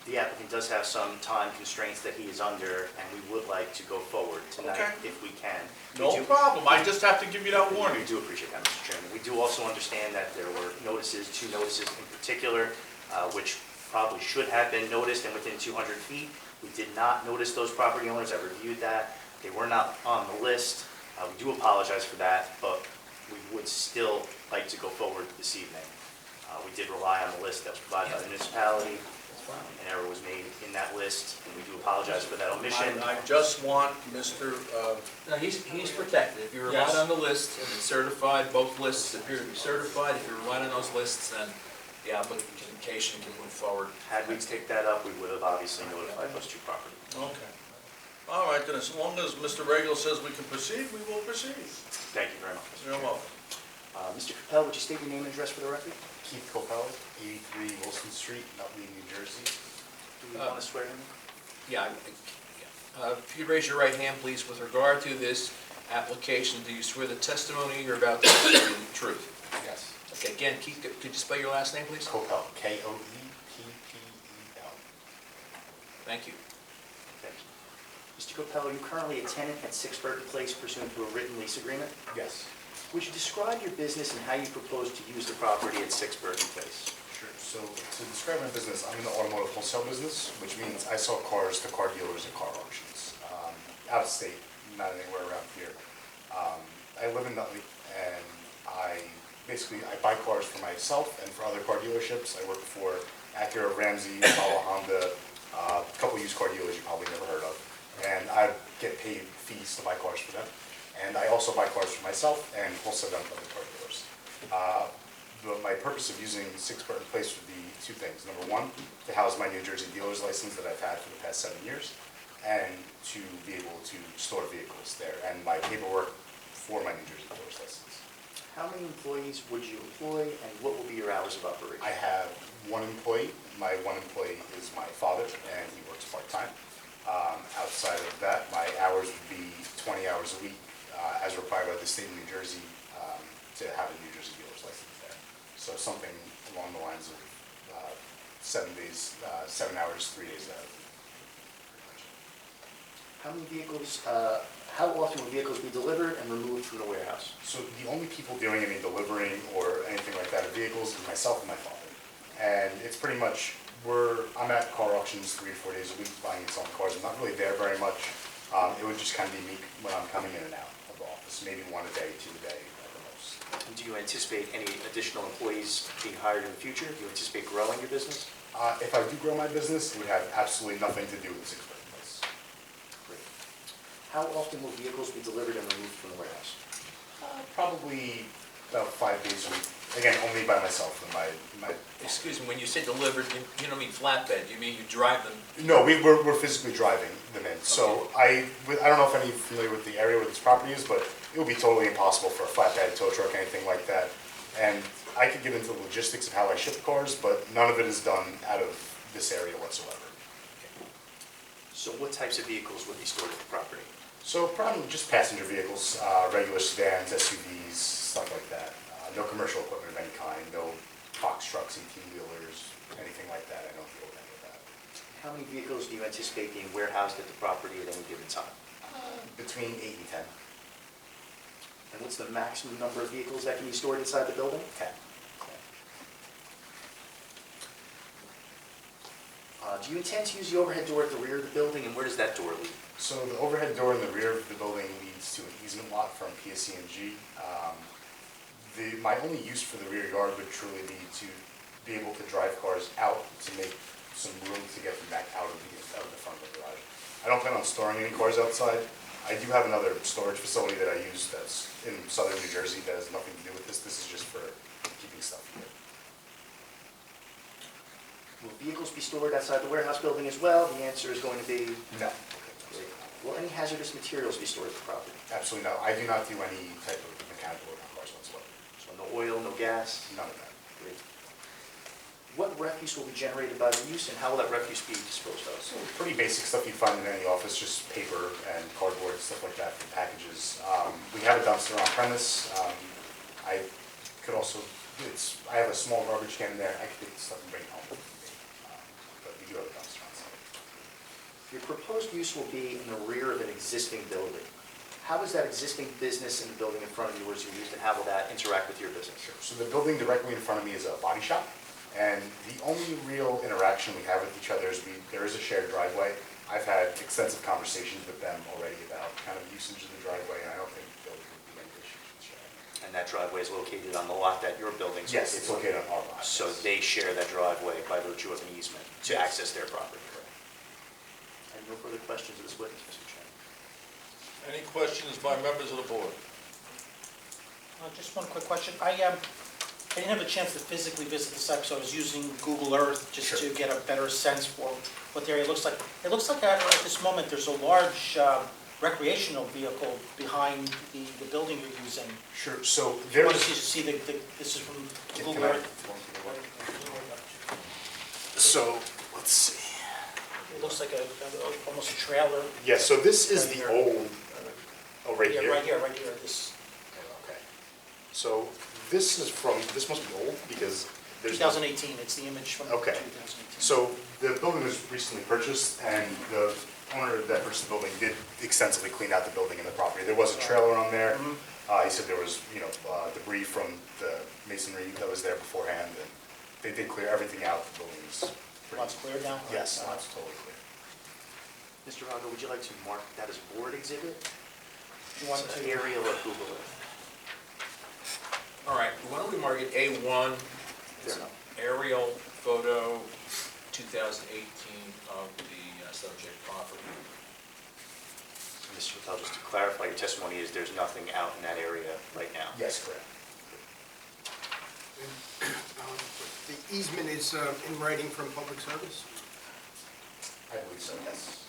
F: the applicant does have some time constraints that he is under, and we would like to go forward tonight
A: Okay.
F: if we can.
A: No problem, I just have to give you that warning.
F: We do appreciate that, Mr. Chairman. We do also understand that there were notices, 2 notices in particular, which probably should have been noticed and within 200 feet. We did not notice those property owners. I reviewed that. They were not on the list. We do apologize for that, but we would still like to go forward this evening. We did rely on the list that was provided by the municipality. An error was made in that list, and we do apologize for that omission.
A: I just want Mr.,
D: No, he's protected. If you're
A: Yes.
D: right on the list and it's certified, both lists appear to be certified. If you're right on those lists, then the application can move forward.
F: Had we picked that up, we would have obviously notified those two properties.
A: okay. All right, then as long as Mr. Regal says we can proceed, we will proceed.
F: Thank you very much.
A: You're welcome.
F: Mr. Koeppel, would you state your name and address for the record?
K: Keith Koeppel, 83 Wilson Street, Nutley, New Jersey.
F: Do we want to swear in?
D: Yeah. If you raise your right hand, please, with regard to this application, do you swear the testimony you're about to give is the truth?
K: Yes.
D: Okay, again, Keith, could you spell your last name, please?
K: Koeppel, Koeppel.
D: Thank you.
F: Thank you. Mr. Koeppel, are you currently a tenant at 6 Berton Place pursuant to a written lease agreement?
K: Yes.
F: Would you describe your business and how you propose to use the property at 6 Berton Place?
K: Sure. So to describe my business, I'm in the automotive wholesale business, which means I sell cars to car dealers and car auctions. Out of state, not anywhere around here. I live in Nutley, and I buy cars for myself and for other car dealerships. I work for Acura, Ramsey, Bala, Honda, a couple used car dealers you probably never heard of. And I get paid fees to buy cars for them. And I also buy cars for myself and wholesale them to other car dealers. My purpose of using 6 Berton Place would be two things. Number one, to house my New Jersey dealer's license that I've had for the past 7 years, and to be able to store vehicles there, and my paperwork for my New Jersey dealer's license.
F: How many employees would you employ, and what will be your hours of operation?
K: I have one employee. My one employee is my father, and he works part-time. Outside of that, my hours would be 20 hours a week, as required by the state of New Jersey, to have a New Jersey dealer's license there. So something along the lines of 7 days, 7 hours, 3 days out.
F: How many vehicles, how often will vehicles be delivered and removed from the warehouse?
K: So the only people doing any delivering or anything like that of vehicles is myself and my father. And it's pretty much, I'm at car auctions 3 or 4 days a week buying and selling cars. I'm not really there very much. It would just kind of be me when I'm coming in and out of the office, maybe 1 a day, 2 a day at the most.
F: And do you anticipate any additional employees being hired in the future? Do you anticipate growing your business?
K: If I do grow my business, it would have absolutely nothing to do with the 6 Berton Place.
F: Great. How often will vehicles be delivered and removed from the warehouse?
K: Probably about 5 days a week. Again, only by myself and my.
D: Excuse me, when you say delivered, you don't mean flatbed, you mean you drive them?
K: No, we're physically driving them in. So I don't know if any familiar with the area where this property is, but it would be totally impossible for a flatbed, tow truck, anything like that. And I could get into the logistics of how I ship cars, but none of it is done out of this area whatsoever.
F: So what types of vehicles would be stored at the property?
K: So probably just passenger vehicles, regular sedans, SUVs, stuff like that. No commercial equipment of any kind, no box trucks, 18-wheelers, anything like that. I don't deal with any of that.
F: How many vehicles do you anticipate being warehoused at the property at any given time?
K: Between 8 and 10.
F: And what's the maximum number of vehicles that can be stored inside the building?
K: 10.
F: Do you intend to use the overhead door at the rear of the building, and where does that door lead?
K: So the overhead door in the rear of the building leads to an easement lot from PSE&G. My only use for the rear yard would truly be to be able to drive cars out to make some room to get them back out of the front of the garage. I don't plan on storing any cars outside. I do have another storage facility that I use that's in southern New Jersey that has nothing to do with this. This is just for keeping stuff here.
F: Will vehicles be stored outside the warehouse building as well? The answer is going to be
K: No.
F: Will any hazardous materials be stored at the property?
K: Absolutely no. I do not do any type of mechanical work on cars whatsoever.
F: So no oil, no gas?
K: None of that.
F: Great. What refuse will be generated by the use, and how will that refuse be disposed of?
K: So pretty basic stuff you'd find in any office, just paper and cardboard, stuff like that for packages. We have a dumpster on premise. I could also, I have a small garbage can in there. I could take stuff and bring it home with me. But we do have a dumpster on site.
F: Your proposed use will be in the rear of an existing building. How is that existing business in the building in front of yours used, and how will that interact with your business?
K: Sure. So the building directly in front of me is a body shop. And the only real interaction we have with each other is there is a shared driveway. I've had extensive conversations with them already about kind of usage of the driveway, and I don't think there would be any issues with sharing.
F: And And that driveway is located on the lot that your building's
K: Yes, it's located on our lot.
F: So they share that driveway by virtue of an easement to access their property. I have no further questions of this witness, Mr. Chairman.
A: Any questions by members of the board?
E: Just one quick question. I didn't have a chance to physically visit the site, so I was using Google Earth just to get a better sense for what the area looks like. It looks like at this moment, there's a large recreational vehicle behind the building you're using.
K: Sure, so
E: You want
K: there's...
E: to see this is from Google
K: Can I-
E: Earth.
K: So, let's see.
E: It looks like almost a trailer.
K: Yeah, so this is
E: Right
K: the
E: here.
K: old, oh, right
E: Yeah,
K: here?
E: right here, this
K: Okay. So this is from, this must be old because there's...
E: 2018, it's the image from
K: Okay.
E: 2018.
K: So the building was recently purchased and the owner that purchased the building did extensively clean out the building and the property. There was a trailer on there. He said there was, debris from the masonry that was there beforehand, and they did clear everything out. The building is pretty...
E: Lots clear down?
K: Yes, lots totally clear.
F: Mr. Rago, would you like to mark that as board exhibit?
E: You want
F: It's
E: to...
F: an aerial or Google Earth?
D: All right, why don't we mark it A1,
F: Fair enough.
D: aerial photo 2018 of the subject property.
F: Mr. Patel, just to clarify, your testimony is there's nothing out in that area right now?
K: Yes, correct.
J: The easement is in writing from public service?
K: I believe so, yes.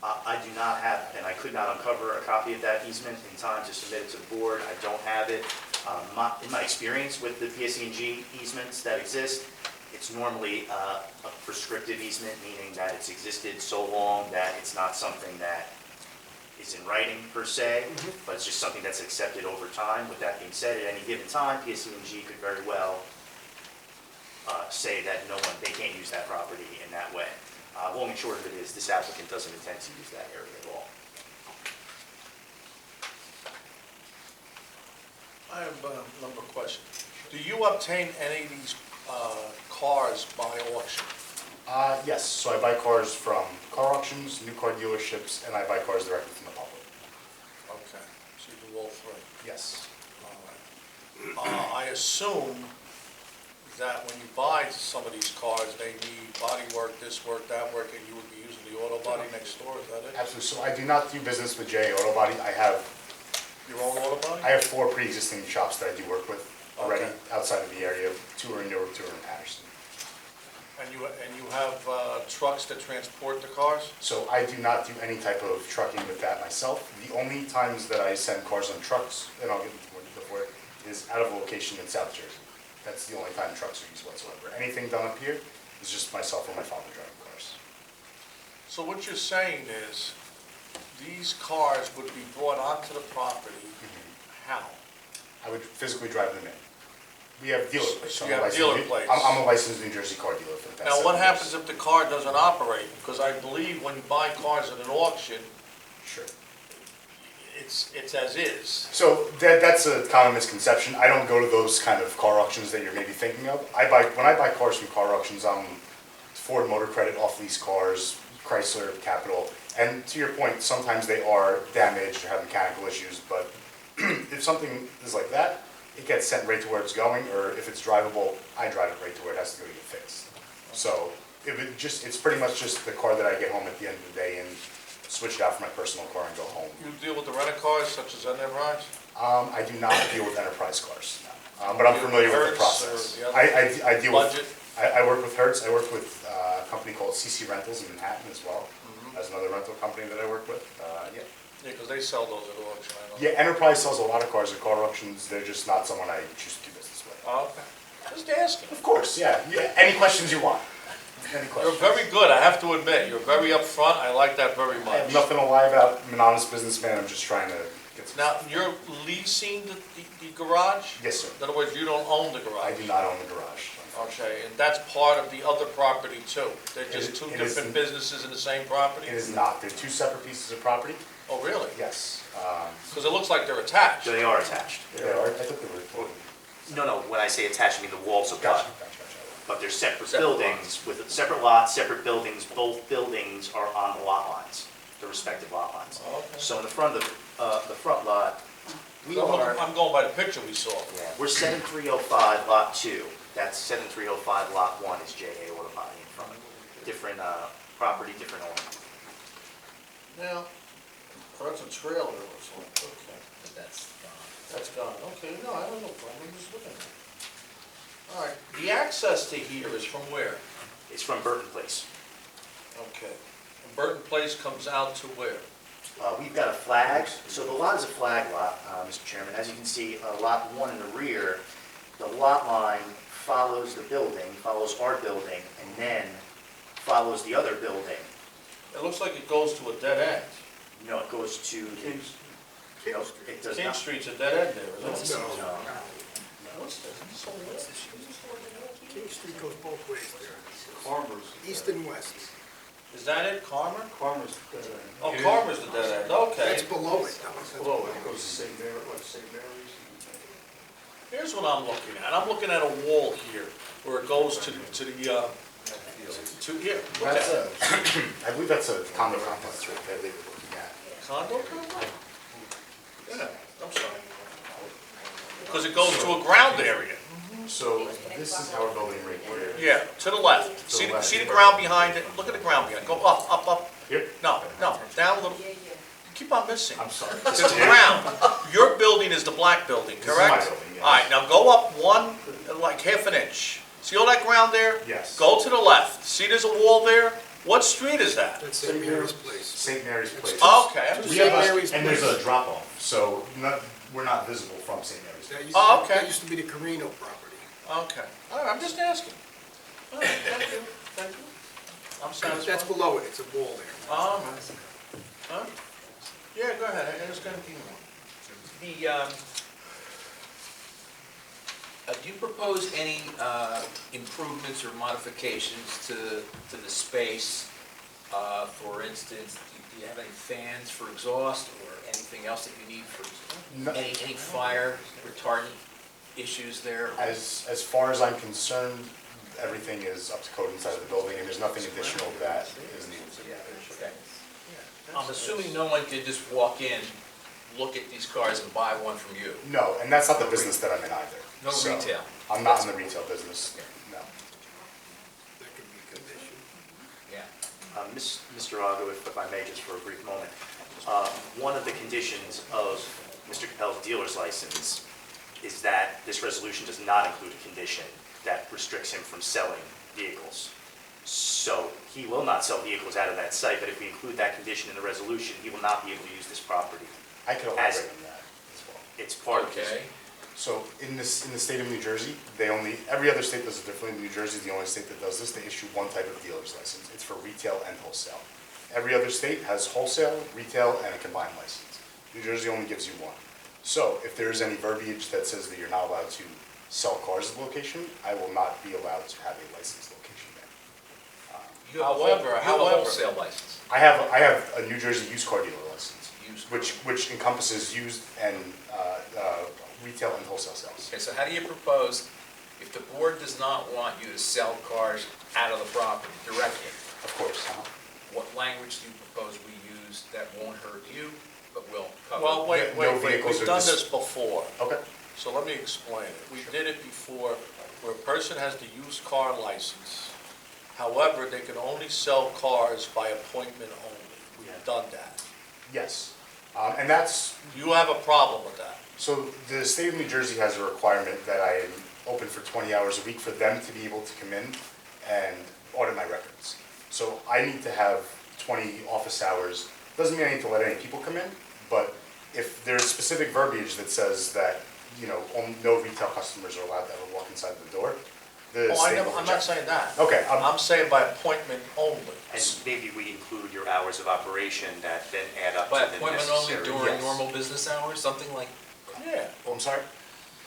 F: I do not have, and I could not uncover a copy of that easement in time to submit it to the board. I don't have it. In my experience with the PSE&G easements that exist, it's normally a prescriptive easement, meaning that it's existed so long that it's not something that is in writing per se, but it's just something that's accepted over time. With that being said, at any given time, PSE&G could very well say that they can't use that property in that way. Long and short of it is, this applicant doesn't intend to use that area at all.
A: I have a number of questions. Do you obtain any of these cars by auction?
K: Yes, so I buy cars from car auctions, new car dealerships, and I buy cars directly from the public.
A: Okay, so you do all three.
K: Yes.
A: All right. I assume that when you buy some of these cars, they need body work, this work, that work, and you would be using the auto body next door, is that it?
K: Absolutely, so I do not do business with J Auto Body. I have
A: Your own auto body?
K: 4 pre-existing shops that I do work with already outside of the area. 2 are in Newark, 2 are in Patterson.
A: And you have trucks that transport the cars?
K: So I do not do any type of trucking with that myself. The only times that I send cars on trucks, and I'll get into more detail for it, is out of location in South Jersey. That's the only time trucks are used whatsoever. Anything done up here is just myself or my father driving cars.
A: So what you're saying is, these cars would be brought onto the property, how?
K: I would physically drive them in. We have dealer plates.
A: So
K: I'm
A: you
K: a
A: have
K: licensed-
A: dealer plates.
K: I'm a licensed New Jersey car dealer for the past
A: Now,
K: 7
A: what
K: years.
A: happens if the car doesn't operate? Because I believe when you buy cars at an auction,
K: Sure.
A: it's as is.
K: So that's a common misconception. I don't go to those kind of car auctions that you're maybe thinking of. When I buy cars from car auctions, Ford Motor Credit, off-lease cars, Chrysler, Capital. And to your point, sometimes they are damaged or have mechanical issues, but if something is like that, it gets sent right to where it's going, or if it's drivable, I drive it right to where it has to go to get fixed. So it's pretty much just the car that I get home at the end of the day and switch it out for my personal car and go home.
A: You deal with the rent-a-cars such as Enterprise?
K: I do not deal with enterprise cars, but I'm familiar with the
A: Hertz
K: process.
A: or the other
K: I deal with,
A: Budget?
K: I work with Hertz. I work with a company called CC Rentals in Manhattan as well. That's another rental company that I work with. Yeah.
A: Yeah, because they sell those at auction, I know.
K: Yeah, Enterprise sells a lot of cars at car auctions. They're just not someone I choose to do business with.
A: Oh, okay. Just asking.
K: Of course, yeah. Any questions you want? Any
A: You're
K: questions?
A: very good, I have to admit. You're very upfront. I like that very
K: I have
A: much.
K: nothing to lie about. I'm an honest businessman. I'm just trying to get some.
A: Now, you're leasing the garage?
K: Yes, sir.
A: In other words, you don't own the
K: I
A: garage?
K: do not own the garage.
A: Okay, and that's part of the other property too? They're
K: It
A: just
K: is-
A: two
K: it is-
A: different businesses in the same property?
K: It is not. They're 2 separate pieces of property.
A: Oh, really?
K: Yes.
A: Because it looks like they're attached.
F: They are attached.
K: They are. I thought they were.
F: No, when I say attached, I mean the walls
K: Gotcha,
F: abut.
K: gotcha.
F: But they're separate
A: Separate
F: buildings with separate lots, separate buildings. Both buildings are on the lot lines, the respective lot lines.
A: Oh, okay.
F: So in the front of the front lot,
A: I'm going by the picture we saw.
F: Yeah, we're 7305 Lot 2. That's 7305 Lot 1 is J.A. Auto Body in front. Different property, different owner.
A: Now, that's a trailer or something, okay.
D: But that's gone.
A: That's gone, okay, no, I don't know, I'm just looking at it. All right, the access to here is from where?
F: It's from Berton Place.
A: Okay. And Berton Place comes out to where?
F: We've got a flag, so the lot is a flag lot, Mr. Chairman. As you can see, Lot 1 in the rear, the lot line follows the building, follows our building, and then follows the other building.
A: It looks like it goes to a dead end.
F: No, it goes to,
A: King
F: no, it does
A: King
F: not.
A: Street's a dead end there, isn't it?
F: No.
A: What's this? So what's this?
J: King Street goes both ways there,
I: Farmers.
J: east and west.
A: Is that it, Carmer?
I: Farmers, dead end.
A: Oh, Carmer's the dead end, okay.
J: That's below it, though. That's
I: Below it goes to St. Mary, like St. Mary's.
A: Here's what I'm looking at. I'm looking at a wall here where it goes to the, here. Look at
K: That's
A: it.
K: I believe that's a condo complex right there that you're looking at.
A: Condo complex? Yeah, I'm sorry. Because it goes to a ground area.
K: So this is our building right here.
A: Yeah, to the left.
K: To the left.
A: See the ground behind it? Look at the ground behind it. Go up, up, up.
K: Here?
A: No, down a little. You keep on missing.
K: I'm sorry.
A: It's the ground. Your building is the black building,
K: This is my
A: correct?
K: building, yes.
A: All right, now go up one, like half an inch. See all that ground there?
K: Yes.
A: Go to the left. See there's a wall there? What street is that?
J: That's St. Mary's Place.
K: St. Mary's Place.
A: Okay, I'm just
K: We have
J: St. Mary's
K: and there's
J: Place.
K: a drop off, so we're not visible from St. Mary's.
J: That used
A: Oh, okay.
J: That used to be the Carino property.
A: Okay, all right, I'm just asking. All right, thank you, thank you. I'm satisfied.
J: That's below it, it's a wall there.
A: Huh? Yeah, go ahead, I just got a few more.
D: Do you propose any improvements or modifications to the space? For instance, do you have any fans for exhaust or anything else that you need for
K: No.
D: any fire retardant issues there?
K: As far as I'm concerned, everything is up to code inside of the building, and there's nothing additional that is needed.
D: Okay. I'm assuming no one can just walk in, look at these cars and buy one from you?
K: No, and that's not the business that I'm in either.
D: No
K: So,
D: retail?
K: I'm not in the retail business, no.
J: That could be conditioned.
D: Yeah.
F: Mr. Ago, if I may, just for a brief moment. One of the conditions of Mr. Koeppel's dealer's license is that this resolution does not include a condition that restricts him from selling vehicles. So he will not sell vehicles out of that site, but if we include that condition in the resolution, he will not be able to use this property.
K: I could elaborate on that as well.
F: It's part of his...
D: Okay.
K: So in the state of New Jersey, every other state does it differently. New Jersey is the only state that does this. They issue one type of dealer's license. It's for retail and wholesale. Every other state has wholesale, retail, and a combined license. New Jersey only gives you one. So if there is any verbiage that says that you're not allowed to sell cars at the location, I will not be allowed to have a licensed location there.
D: You have a wholesale license?
K: I have a New Jersey used car dealer license,
D: Used car.
K: which encompasses used and retail and wholesale sales.
D: Okay, so how do you propose, if the board does not want you to sell cars out of the property directly,
K: Of course.
D: what language do you propose we use that won't hurt you, but will cover?
A: Well, wait,
K: No vehicles
A: we've
K: are
A: done
K: dis-
A: this before,
K: Okay.
A: so let me explain it. We did it before, where a person has the used car license. However, they can only sell cars by appointment only. We've done that.
K: Yes. And that's,
A: You have a problem with that?
K: so the state of New Jersey has a requirement that I am open for 20 hours a week for them to be able to come in and audit my records. So I need to have 20 office hours. Doesn't mean I need to let any people come in, but if there's specific verbiage that says that, no retail customers are allowed to ever walk inside the door, the
A: Oh,
K: state will
A: I'm not
K: reject.
A: saying that.
K: Okay,
A: I'm saying by appointment only.
F: And maybe we include your hours of operation that then add up
D: By
F: to the
D: appointment only
F: necessary...
D: during
K: yes.
D: normal business hours, something like,
A: Yeah.
K: I'm sorry?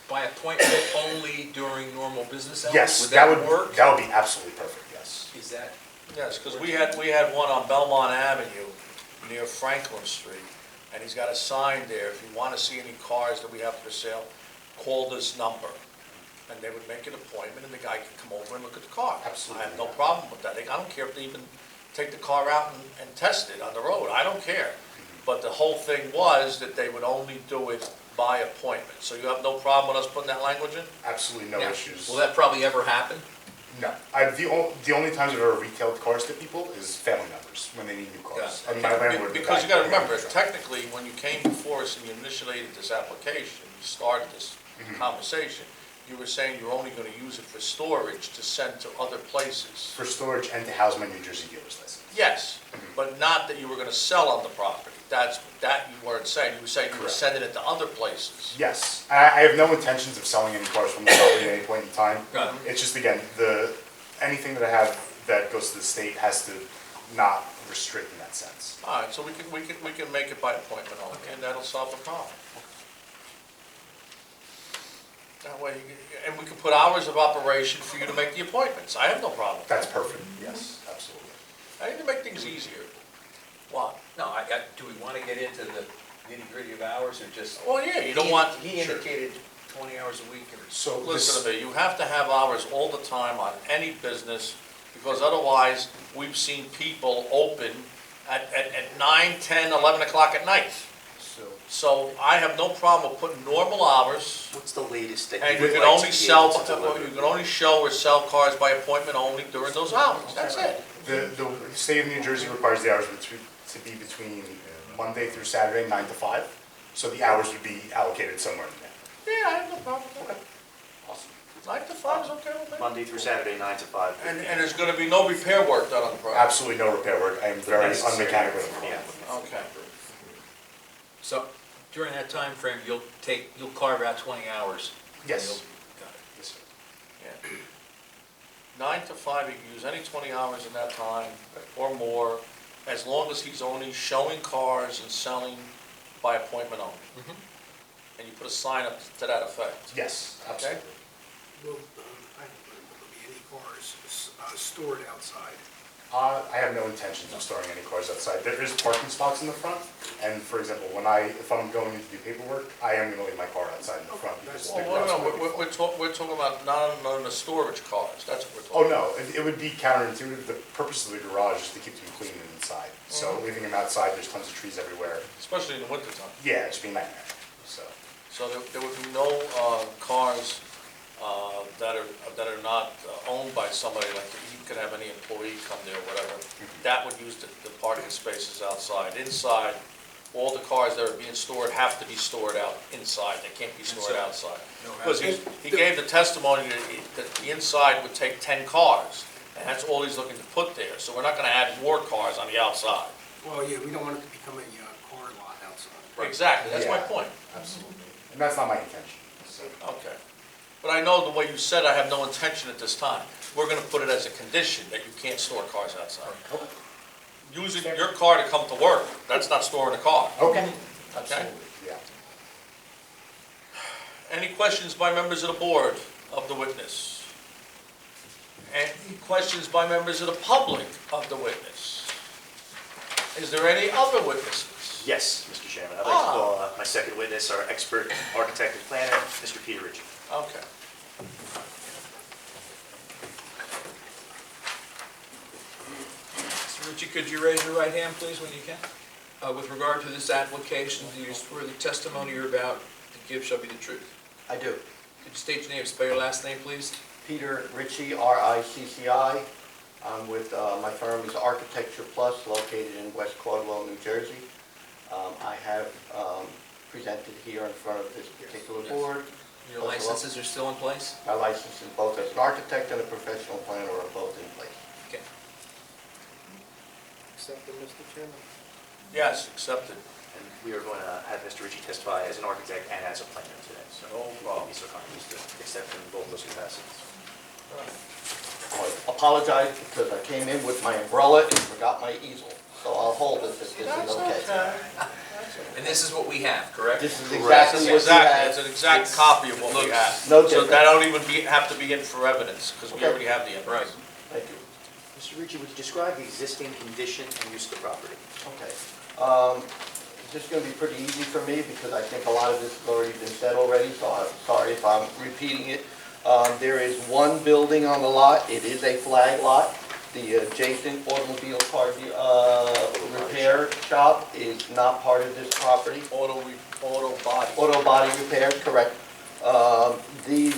D: by appointment only during normal business hours?
K: Yes,
D: Would
K: that
D: that
K: would
D: work?
K: That would be absolutely perfect, yes.
D: Is that,
A: Yes, because we had one on Belmont Avenue near Franklin Street, and he's got a sign there, if you want to see any cars that we have for sale, call this number. And they would make an appointment, and the guy could come over and look at the car.
K: Absolutely.
A: I have no problem with that. I don't care if they even take the car out and test it on the road, I don't care. But the whole thing was that they would only do it by appointment. So you have no problem with us putting that language in?
K: Absolutely no
D: Now,
K: issues.
D: will that probably ever happen?
K: No, the only times I've ever retailed cars to people is family members, when they need new cars. And my landlord.
A: Because you gotta remember, technically, when you came before us and you initiated this application, you started this conversation, you were saying you're only gonna use it for storage to send to other places.
K: For storage and to house my New Jersey dealer's license.
A: Yes, but not that you were gonna sell on the property. That you weren't saying. You were saying you were
K: Correct.
A: sending it to other places.
K: Yes, I have no intentions of selling any cars from the property at any point in time.
D: Got it.
K: It's just, again, anything that I have that goes to the state has to not restrict in that sense.
A: All right, so we can make it by appointment only, and that'll solve the problem. That way, and we can put hours of operation for you to make the appointments. I have no problem.
K: That's perfect, yes, absolutely.
A: I need to make things easier. What?
D: No, do we want to get into the nitty-gritty of hours or just?
A: Well, yeah, you don't want.
D: He indicated 20 hours a week.
K: So
A: Listen to me, you have to have hours all the time on any business, because otherwise, we've seen people open at 9, 10, 11 o'clock at night. So I have no problem with putting normal hours,
F: What's the latest that
A: and
F: you
A: you
F: would
A: can
F: like
A: only
F: to be
A: sell,
F: able to deliver?
A: you can only show or sell cars by appointment only during those hours, that's it.
K: The state of New Jersey requires the hours to be between Monday through Saturday, 9 to 5. So the hours would be allocated somewhere in there.
A: Yeah, I have no problem with that.
K: Awesome.
A: 9 to 5 is okay with me.
F: Monday through Saturday, 9 to 5.
A: And there's gonna be no repair work done on the property?
K: Absolutely no repair work. I am very unmechanical.
F: Yeah.
A: Okay.
D: So during that time frame, you'll carve out 20 hours.
K: Yes.
D: Got it.
K: Yes, sir.
A: Yeah. 9 to 5, you can use any 20 hours in that time or more, as long as he's only showing cars and selling by appointment only.
D: Mhm.
A: And you put a sign up to that effect.
K: Yes, absolutely.
J: Will there be any cars stored outside?
K: I have no intentions of storing any cars outside. There is parking spots in the front, and for example, if I'm going in to do paperwork, I am going to leave my car outside in the front because the
A: Well,
K: garage
A: no,
K: might be
A: we're talking about not on the storage cars, that's what we're
K: Oh,
A: talking about.
K: no, it would be counterintuitive. The purpose of the garage is to keep them clean and inside. So leaving them outside, there's tons of trees everywhere.
A: Especially in the wintertime.
K: Yeah, it'd just be a nightmare, so.
A: So there would be no cars that are not owned by somebody, like you could have any employee come there or whatever. That would use the parking spaces outside. Inside, all the cars that are being stored have to be stored out inside. They can't be stored outside. Because he gave the testimony that the inside would take 10 cars, and that's all he's looking to put there. So we're not gonna add more cars on the outside.
J: Well, yeah, we don't want it to become a car lot outside.
A: Exactly, that's my
K: Yeah.
A: point.
K: Absolutely. And that's not my intention, so.
A: Okay. But I know the way you said, I have no intention at this time. We're gonna put it as a condition that you can't store cars outside. Using your car to come to work, that's not storing a car.
K: Okay.
A: Okay?
K: Yeah.
A: Any questions by members of the board of the witness? Any questions by members of the public of the witness? Is there any other witnesses?
F: Yes, Mr. Chairman. I'd like to call my second witness, our expert architect and planner, Mr. Peter Ritchie.
A: Okay.
D: Mr. Ritchie, could you raise your right hand, please, when you can? With regard to this application, do you swear the testimony you're about to give shall be the truth?
N: I do.
D: Could you state your name, spell your last name, please?
N: Peter Ritchie, R-I-C-C-I. I'm with, my firm is Architecture Plus, located in West Caldwell, New Jersey. I have presented here in front of this particular board.
D: Your licenses are still in place?
N: My license is both as an architect and a professional planner are both in place.
D: Okay.
J: Accepted, Mr. Chairman?
A: Yes, accepted.
F: And we are going to have Mr. Ritchie testify as an architect and as a planner today. So
A: No problem.
F: Be so kind as to accept him in both those capacities.
N: I apologize because I came in with my umbrella and forgot my easel, so I'll hold this if this
A: That's
N: is okay.
A: okay.
D: And this is what we have, correct?
N: This is
A: Correct.
N: exactly what you
A: Exactly,
N: have.
A: it's an exact copy of what we have.
N: No
A: So
N: different.
A: that don't even have to be in for evidence, because we
N: Okay.
A: already have the evidence.
N: Thank you.
F: Mr. Ritchie, would you describe the existing condition and use of the property?
N: Okay. This is going to be pretty easy for me because I think a lot of this has already been said already, so I'm sorry if I'm repeating it. There is one building on the lot. It is a flag lot. The adjacent automobile car repair shop is not part of this property.
A: Auto
M: Auto body.
N: Auto body repairs, correct. The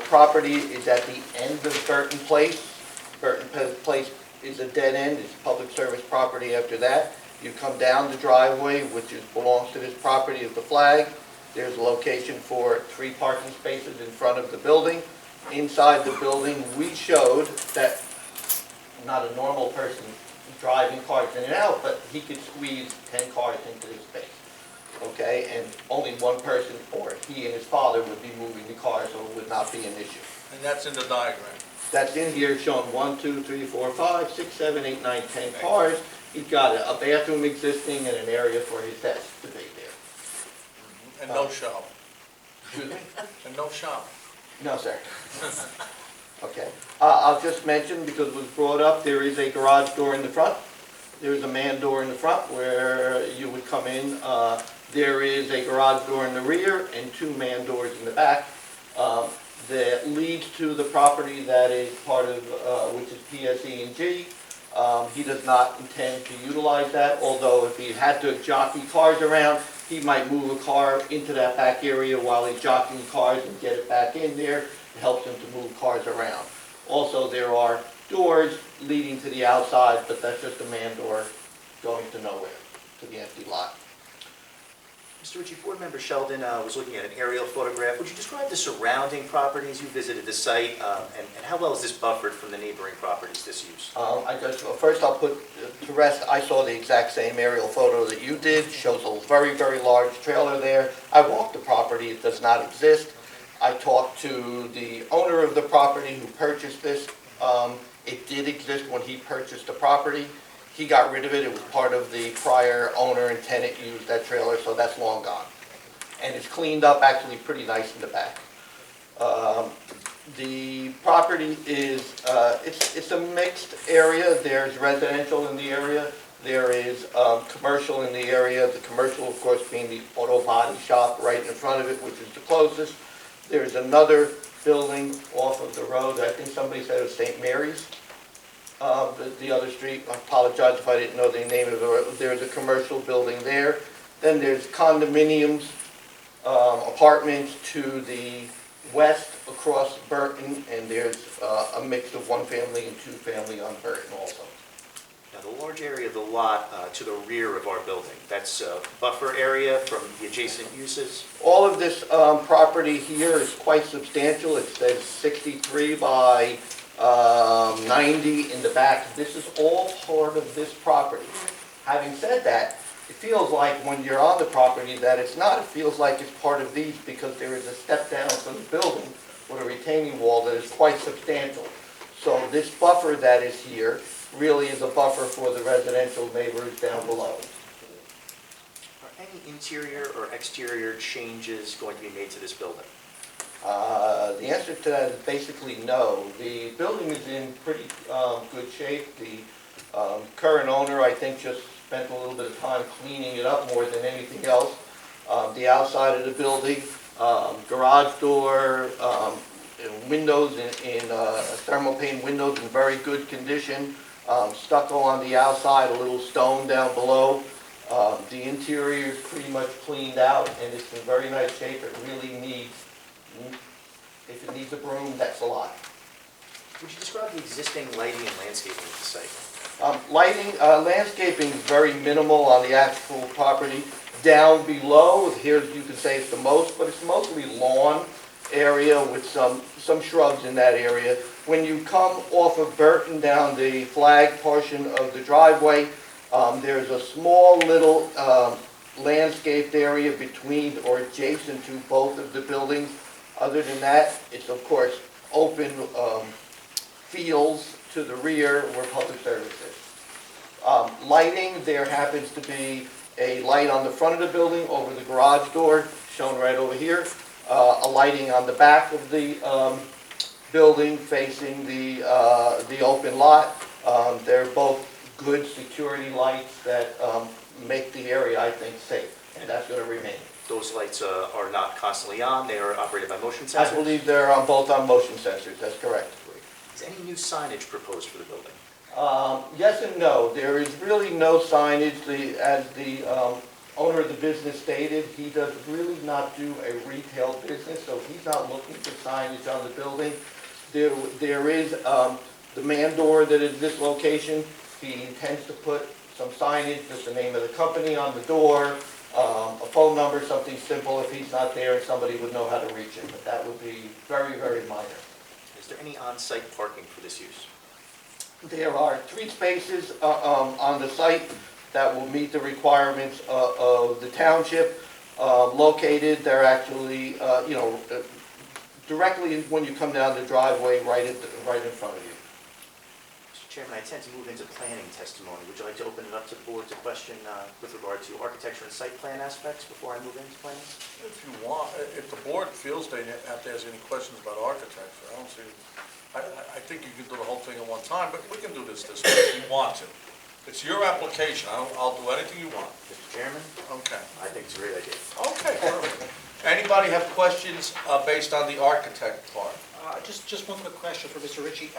N: property is at the end of Berton Place. Berton Place is a dead end, it's public service property after that. You come down the driveway, which belongs to this property of the flag. There's a location for 3 parking spaces in front of the building. Inside the building, we showed that not a normal person driving cars in and out, but he could squeeze 10 cars into this space. Okay, and only one person, or he and his father, would be moving the car, so it would not be an issue.
A: And that's in the diagram.
N: That's in here showing 1, 2, 3, 4, 5, 6, 7, 8, 9, 10 cars. He's got a bathroom existing and an area for his desk to be there.
A: And no shower.
N: Excuse me?
A: And no shower.
N: No, sir. Okay. I'll just mention, because it was brought up, there is a garage door in the front. There's a man door in the front where you would come in. There is a garage door in the rear and 2 man doors in the back that leads to the property that is part of, which is PSE&G. He does not intend to utilize that, although if he had to jockey cars around, he might move a car into that back area while he's jockeying cars and get it back in there. It helps him to move cars around. Also, there are doors leading to the outside, but that's just a man door going to nowhere, to the empty lot.
F: Mr. Ritchie, Board Member Sheldon was looking at an aerial photograph. Would you describe the surrounding properties? You visited the site, and how well is this buffered from the neighboring properties, this use?
N: First I'll put to rest, I saw the exact same aerial photo that you did. Shows a very, very large trailer there. I walked the property, it does not exist. I talked to the owner of the property who purchased this. It did exist when he purchased the property. He got rid of it. It was part of the prior owner and tenant used that trailer, so that's long gone. And it's cleaned up actually pretty nice in the back. The property is, it's a mixed area. There's residential in the area. There is commercial in the area. The commercial, of course, being the auto body shop right in front of it, which is the closest. There's another building off of the road. I think somebody said it was St. Mary's. The other street, I apologize if I didn't know the name of it. There's a commercial building there. Then there's condominiums, apartments to the west across Berton, and there's a mix of 1-family and 2-family on Berton also.
F: Now, the large area of the lot to the rear of our building, that's a buffer area from the adjacent uses?
N: All of this property here is quite substantial. It says 63 by 90 in the back. This is all part of this property. Having said that, it feels like when you're on the property that it's not. It feels like it's part of these because there is a step down from the building with a retaining wall that is quite substantial. So this buffer that is here really is a buffer for the residential neighbors down below.
F: Are any interior or exterior changes going to be made to this building?
N: The answer to that is basically no. The building is in pretty good shape. The current owner, I think, just spent a little bit of time cleaning it up more than anything else. The outside of the building, garage door, windows in thermal pane windows in very good condition. Stucco on the outside, a little stone down below. The interior is pretty much cleaned out and it's in very nice shape. It really needs, if it needs a broom, that's a lot.
F: Would you describe the existing lighting and landscaping of the site?
N: Landscaping is very minimal on the actual property. Down below, here you can say it's the most, but it's mostly lawn area with some shrubs in that area. When you come off of Berton down the flag portion of the driveway, there's a small little landscaped area between or adjacent to both of the buildings. Other than that, it's of course open fields to the rear where public service is. Lighting, there happens to be a light on the front of the building over the garage door, shown right over here. A lighting on the back of the building facing the open lot. They're both good security lights that make the area, I think, safe, and that's going to remain.
F: Those lights are not constantly on, they are operated by motion sensors?
N: I believe they're both on motion sensors, that's correct.
F: Is any new signage proposed for the building?
N: Yes and no. There is really no signage. As the owner of the business stated, he does really not do a retail business, so he's not looking for signage on the building. There is the man door that is this location. He intends to put some signage, just the name of the company on the door, a phone number, something simple if he's not there and somebody would know how to reach him. But that would be very, very minor.
F: Is there any on-site parking for this use?
N: There are 3 spaces on the site that will meet the requirements of the township. Located, they're actually, directly when you come down the driveway, right in front of you.
F: Mr. Chairman, I intend to move into planning testimony. Would you like to open it up to the board to question with regard to architecture and site plan aspects before I move into planning?
A: If you want, if the board feels they have to ask any questions about architecture, I don't see, I think you can do the whole thing at one time, but we can do this way if you want to. It's your application, I'll do anything you want.
F: Mr. Chairman,
A: Okay.
F: I think it's a great idea.
A: Okay, perfect. Anybody have questions based on the architect part?
E: Just one quick question for Mr. Ritchie.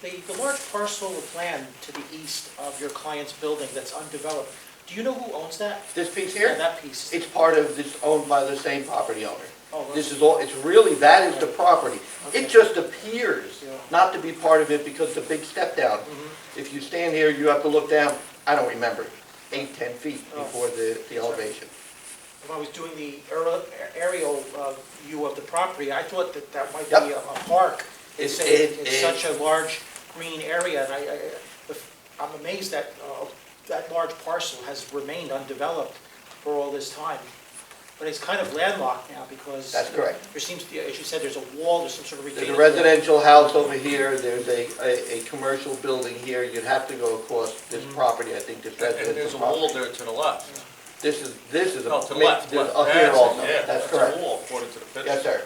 E: The large parcel of land to the east of your client's building that's undeveloped, do you know who owns that?
N: This piece
E: Yeah,
N: here,
E: that piece.
N: it's part of, this owned by the same property owner.
E: Oh, well,
N: This is all, it's really, that is the property.
E: Okay.
N: It just appears
E: Yeah.
N: not to be part of it because the big step down. If you stand here, you have to look down, I don't remember, 8, 10 feet
E: Oh.
N: before the elevation.
E: When I was doing the aerial view of the property, I thought that might
N: Yep.
E: be a park. It's
N: It-
E: such a large green area, and I'm amazed that that large parcel has remained undeveloped for all this time. But it's kind of landlocked now because...
N: That's correct.
E: There seems to be, as you said, there's a wall, there's some sort of retaining
N: There's a
E: wall.
N: residential house over here, there's a commercial building here, you'd have to go across this property, I think this
A: And there's
N: residential
A: a wall
N: property.
A: there to the left.
N: This is,
A: No, to the left.
N: there's
A: left.
N: up here
A: That's it,
N: also,
A: yeah,
N: that's
A: a
N: correct.
A: wall, according to the picture.
N: Yes, sir.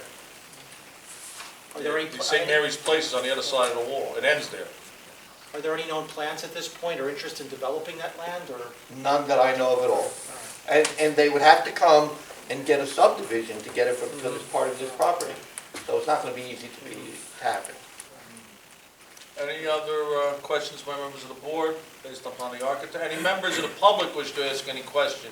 E: Are there any,
A: The St. Mary's Place is on the other side of the wall. It ends there.
E: are there any known plans at this point or interest in developing that land, or?
N: None that I know of at all. And they would have to come and get a subdivision to get it from, because it's part of this property. So it's not gonna be easy to happen.
A: Any other questions by members of the board based upon the architect? Any members of the public wish to ask any question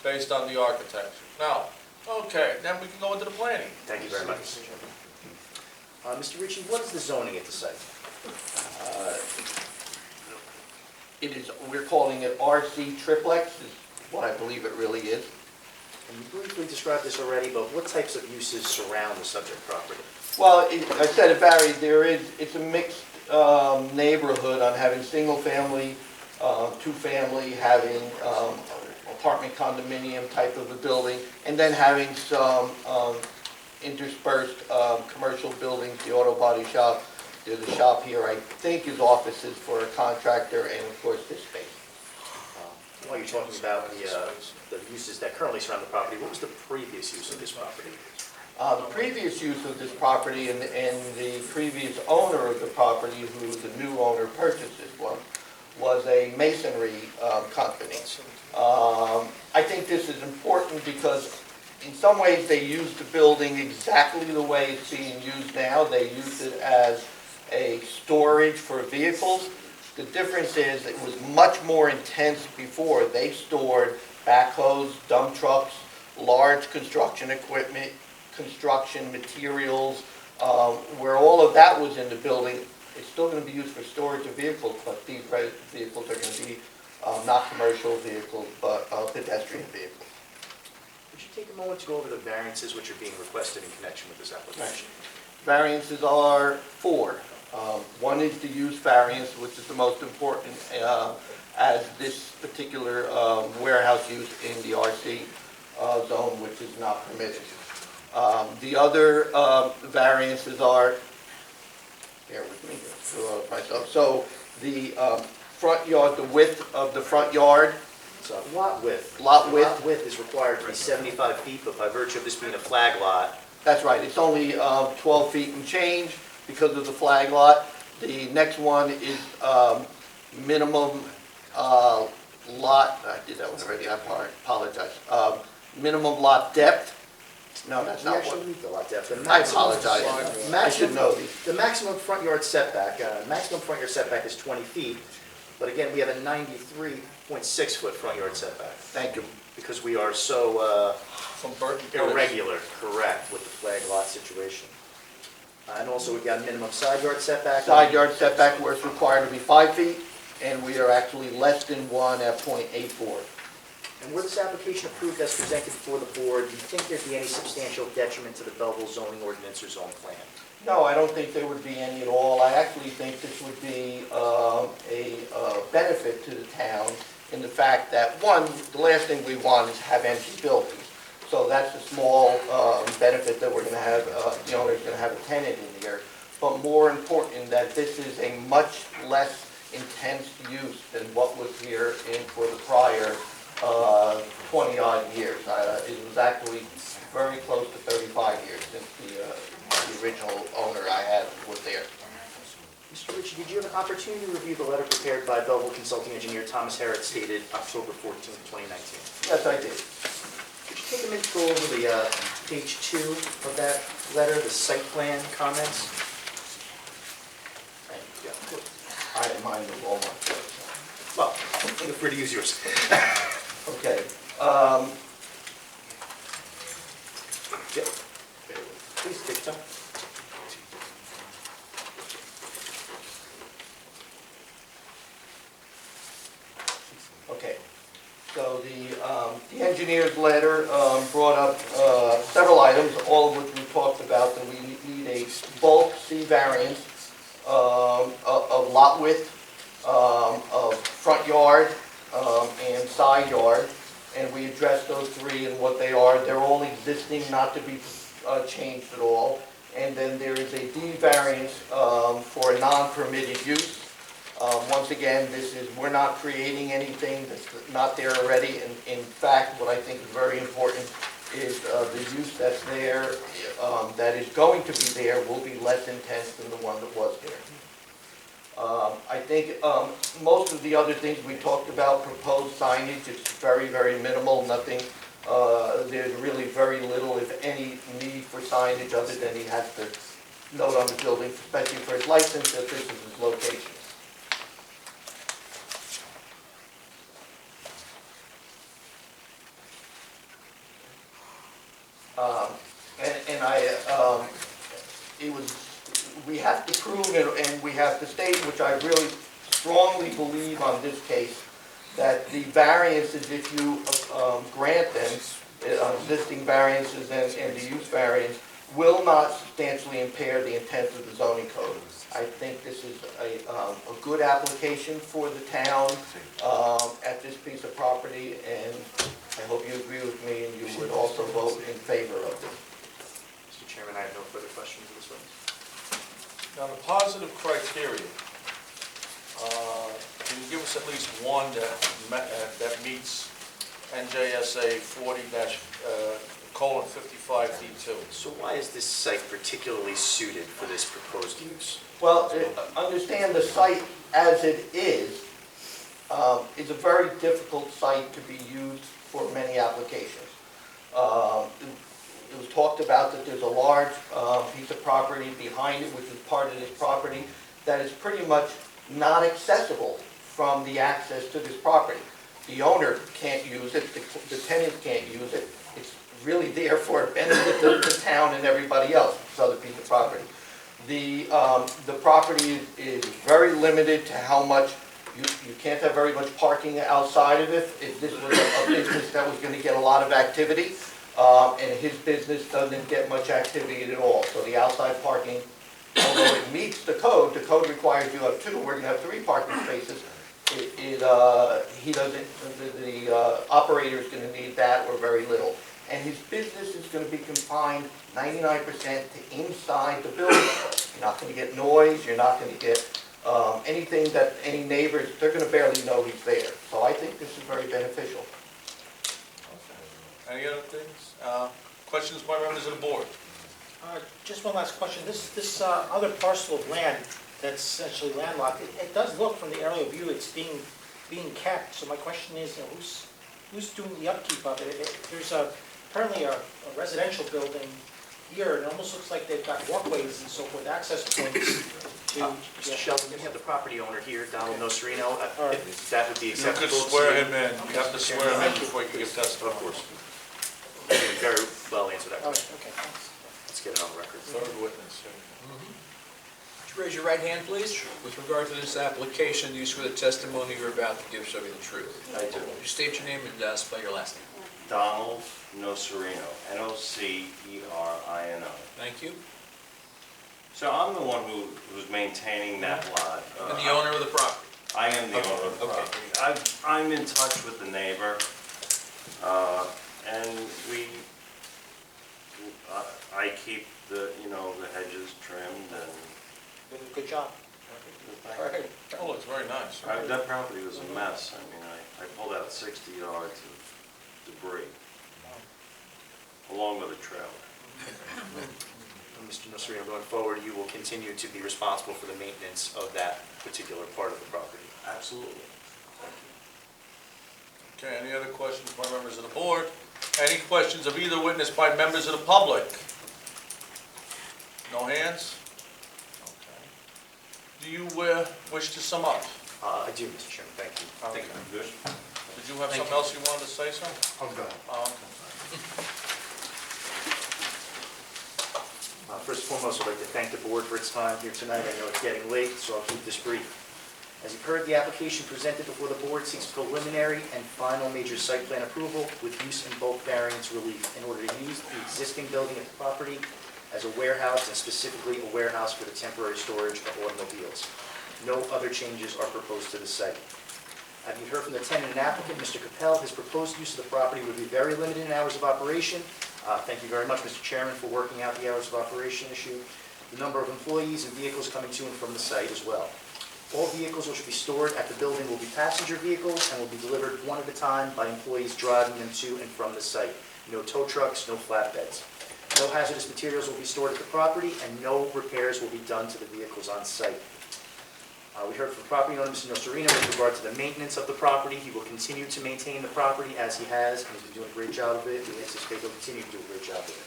A: based on the architecture? No? Okay, then we can go into the planning.
F: Thank you very much, Mr. Chairman. Mr. Ritchie, what is the zoning at the site?
N: It is, we're calling it RC triplex, is what I believe it really is.
F: And you briefly described this already, but what types of uses surround the subject property?
N: Well, I said it varied. It's a mixed neighborhood on having single-family, two-family, having apartment condominium type of a building, and then having some interspersed commercial buildings, the auto body shop. There's a shop here, I think, is offices for a contractor, and of course, this space.
F: While you're talking about the uses that currently surround the property, what was the previous use of this property?
N: The previous use of this property and the previous owner of the property, who the new owner purchased this one, was a masonry company. I think this is important because in some ways they used the building exactly the way it's being used now. They used it as a storage for vehicles. The difference is it was much more intense before. They stored backhoes, dump trucks, large construction equipment, construction materials, where all of that was in the building. It's still going to be used for storage of vehicles, but these vehicles are going to be not commercial vehicles, but pedestrian vehicles.
F: Would you take a moment to go over the variances which are being requested in connection with this application?
N: Variances are 4. One is the use variance, which is the most important, as this particular warehouse use in the RC zone, which is not permitted. The other variances are, bear with me, myself. So the front yard, the width of the front yard.
F: So lot width.
N: Lot width.
F: Lot width is required to be 75 feet, but by virtue of this being a flag lot,
N: That's right, it's only 12 feet and change because of the flag lot. The next one is minimum lot, I did that one already, I apologize. Minimum lot depth. No, that's
F: we
N: not
F: actually
N: one.
F: meet the lot depth. The
N: I
F: maximum-
N: apologize. I should know these.
F: The maximum front yard setback, is 20 feet, but again, we have a 93.6 foot front yard setback.
N: Thank you.
F: because we are so
A: From Berton. Cottage.
F: irregular, correct, with the flag lot situation. And also, we've got a minimum side yard setback.
N: Side yard setback where it's required to be 5 feet, and we are actually less than 1 at .84.
F: And were this application approved as presented before the board, do you think there'd be any substantial detriment to the Belleville zoning ordinance or zone plan?
N: No, I don't think there would be any at all. I actually think this would be a benefit to the town in the fact that, one, the last thing we want is have empty buildings. So that's a small benefit that we're going to have, the owner's going to have a tenant in here. But more important, that this is a much less intense use than what was here for the prior 20-odd years. It was actually very close to 35 years since the original owner I had was there.
F: Mr. Ritchie, did you have an opportunity to review the letter prepared by Belleville Consulting Engineer Thomas Herritt dated October 14, 2019?
N: Yes, I did.
F: Could you take a minute to go over the page 2 of that letter, the site plan comments?
N: Yeah, I didn't mind the Walmart.
F: Well, feel free to use yours.
N: Okay.
F: Yep. Please take your time.
N: Okay. So the engineer's letter brought up several items, all of which we talked about, that we need a bulk C variance of lot width, of front yard, and side yard, and we addressed those three and what they are. They're all existing, not to be changed at all. And then there is a D variance for a non-permitted use. Once again, we're not creating anything that's not there already. And in fact, what I think is very important is the use that's there, that is going to be there, will be less intense than the one that was there. I think most of the other things we talked about, proposed signage, it's very, very minimal, nothing. There's really very little, if any, need for signage other than he has to note on the building, especially for his license, that this is his location. We have to prove and we have to state, which I really strongly believe on this case, that the variances, if you grant them, existing variances and the use variance, will not substantially impair the intent of the zoning code. I think this is a good application for the town at this piece of property, and I hope you agree with me and you would also vote in favor of this.
F: Mr. Chairman, I have no further questions of this witness.
A: Now, the positive criteria, can you give us at least one that meets NJSA 40-:55D2?
F: So why is this site particularly suited for this proposed use?
N: Well, understand the site as it is a very difficult site to be used for many applications. It was talked about that there's a large piece of property behind it, which is part of this property, that is pretty much not accessible from the access to this property. The owner can't use it, the tenant can't use it. It's really there for benefit of the town and everybody else, this other piece of property. The property is very limited to how much, you can't have very much parking outside of it. If this was a business that was going to get a lot of activity, and his business doesn't get much activity at all. So the outside parking, although it meets the code requires you have 2, we're going to have 3 parking spaces. He doesn't, the operator is going to need that or very little. And his business is going to be confined 99% to inside the building. You're not going to get noise, you're not going to get anything that any neighbors, they're going to barely know he's there. So I think this is very beneficial.
A: Any other things? Questions by members of the board?
E: Just one last question. This other parcel of land that's essentially landlocked, it does look from the aerial view it's being kept. So my question is, who's doing the upkeep of it? There's apparently a residential building here, and it almost looks like they've got walkways and so forth, access points to.
F: Mr. Sheldon, we have the property owner here, Donald Nocerino.
E: All right.
F: If that would be
A: You
F: acceptable
A: could
F: to
A: swear
F: you.
A: him in, you have to swear him in before you can give testimony.
F: Of course. You can very well answer that
E: All right,
F: question.
E: okay, thanks.
F: Let's get it on the record.
A: Third witness, yeah.
D: Would you raise your right hand, please? With regard to this application, do you swear the testimony you're about to give shall be the truth?
F: I do.
D: Would you state your name and spell your last name?
O: Donald Nocerino, Nocerino.
D: Thank you.
O: So I'm the one who's maintaining that lot.
D: And the owner of the property?
O: I am the owner of the
D: Okay.
O: property. I'm in touch with the neighbor, and I keep the hedges trimmed and.
E: Good job. All right.
A: Oh, looks very nice.
O: That property was a mess. I mean, I pulled out 60 yards of debris, along with a trailer.
F: Mr. Nocerino, going forward, you will continue to be responsible for the maintenance of that particular part of the property.
O: Absolutely.
A: Okay, any other questions by members of the board? Any questions of either witness by members of the public? No hands? Okay. Do you wish to sum up?
F: I do, Mr. Chairman, thank you.
A: Okay.
O: Good.
A: Did you have something else you wanted to say, sir?
K: I'm done.
A: Oh, okay.
F: First and foremost, I'd like to thank the board for its time here tonight. I know it's getting late, so I'll keep this brief. As you've heard, the application presented before the board seeks preliminary and final major site plan approval with use and bulk variance relief in order to use the existing building at the property as a warehouse, and specifically a warehouse for the temporary storage of automobiles. No other changes are proposed to the site. As you heard from the tenant and applicant, Mr. Koeppel, his proposed use of the property would be very limited in hours of operation. Thank you very much, Mr. Chairman, for working out the hours of operation issue. The number of employees and vehicles coming to and from the site as well. All vehicles which will be stored at the building will be passenger vehicles and will be delivered one at a time by employees driving them to and from the site. No tow trucks, no flatbeds. No hazardous materials will be stored at the property, and no repairs will be done to the vehicles on site. We heard from property owner, Mr. Nocerino, with regard to the maintenance of the property. He will continue to maintain the property as he has, and he's been doing a great job of it. We anticipate he'll continue to do a great job of it.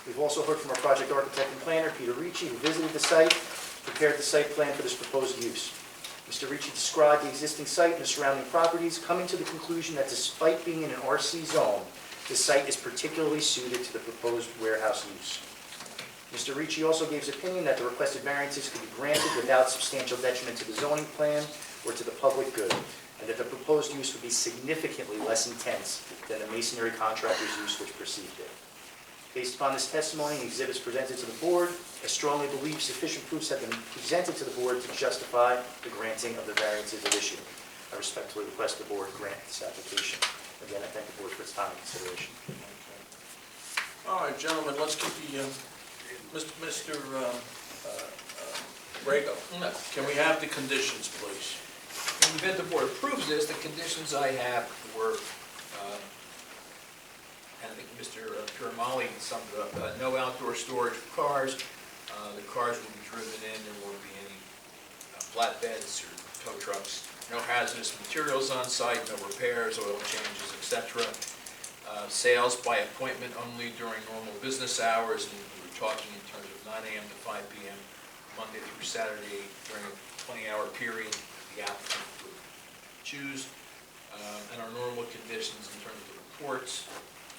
F: We've also heard from our project architect and planner, Peter Ricci, who visited the site, prepared the site plan for this proposed use. Mr. Ricci described the existing site and the surrounding properties, coming to the conclusion that despite being in an RC zone, the site is particularly suited to the proposed warehouse use. Mr. Ricci also gave his opinion that the requested variances could be granted without substantial detriment to the zoning plan or to the public good, and that the proposed use would be significantly less intense than the masonry contractor's use which preceded it. Based upon this testimony and exhibits presented to the board, I strongly believe sufficient proofs have been presented to the board to justify the granting of the variances at issue. I respectfully request the board grant this application. Again, I thank the board for its time and consideration.
A: All right, gentlemen, let's keep the, Mr. Rego, can we have the conditions, please?
D: In the event the board approves this, the conditions I have were, and I think Mr. Piramali summed it up, no outdoor storage for cars. The cars will be driven in, there won't be any flatbeds or tow trucks. No hazardous materials on site, no repairs, oil changes, etc. Sales by appointment only during normal business hours, and we're talking in terms of 9 a.m. to 5 p.m. Monday through Saturday during a 20-hour period the applicant would choose, and our normal conditions in terms of reports.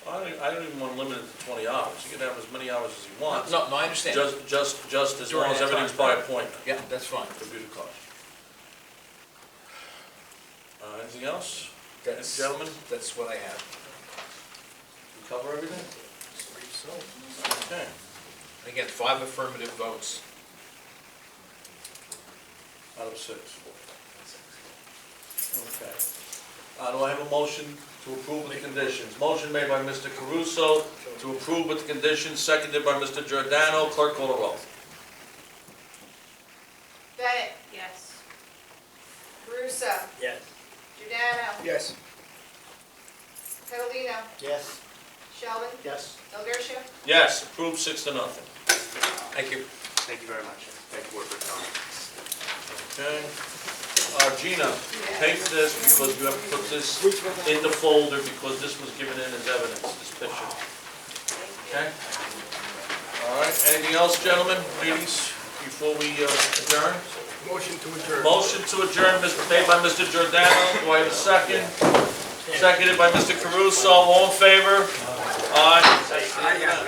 A: I don't even want to limit it to 20 hours. You can have as many hours as you want.
D: No, I understand.
A: Just as
D: During
A: long as
D: that
A: everything's
D: time.
A: by appointment.
D: Yeah, that's fine.
A: Review the cars. Anything else?
D: That's,
A: Gentlemen?
D: that's what I have.
A: We cover everything?
D: So,
A: Okay.
D: again, 5 affirmative votes.
A: Out of 6. Okay. Do I have a motion to approve with the conditions? Motion made by Mr. Caruso to approve with the conditions, seconded by Mr. Giordano. Clerk call the roll.
B: Bennett? Yes. Caruso?
C: Yes.
B: Giordano?
J: Yes.
B: Catalino?
C: Yes.
B: Sheldon?
E: Yes.
B: Del Garcia?
A: Yes, approved 6-0.
D: Thank you.
F: Thank you very much. Thank the board for its time.
A: Okay. Gina, take this because you have to put this in the folder because this was given in as evidence, this picture. Okay? All right, anything else, gentlemen, ladies, before we adjourn?
J: Motion to adjourn.
A: Motion to adjourn, made by Mr. Giordano. Do I have a second? Seconded by Mr. Caruso. All in favor? Aye.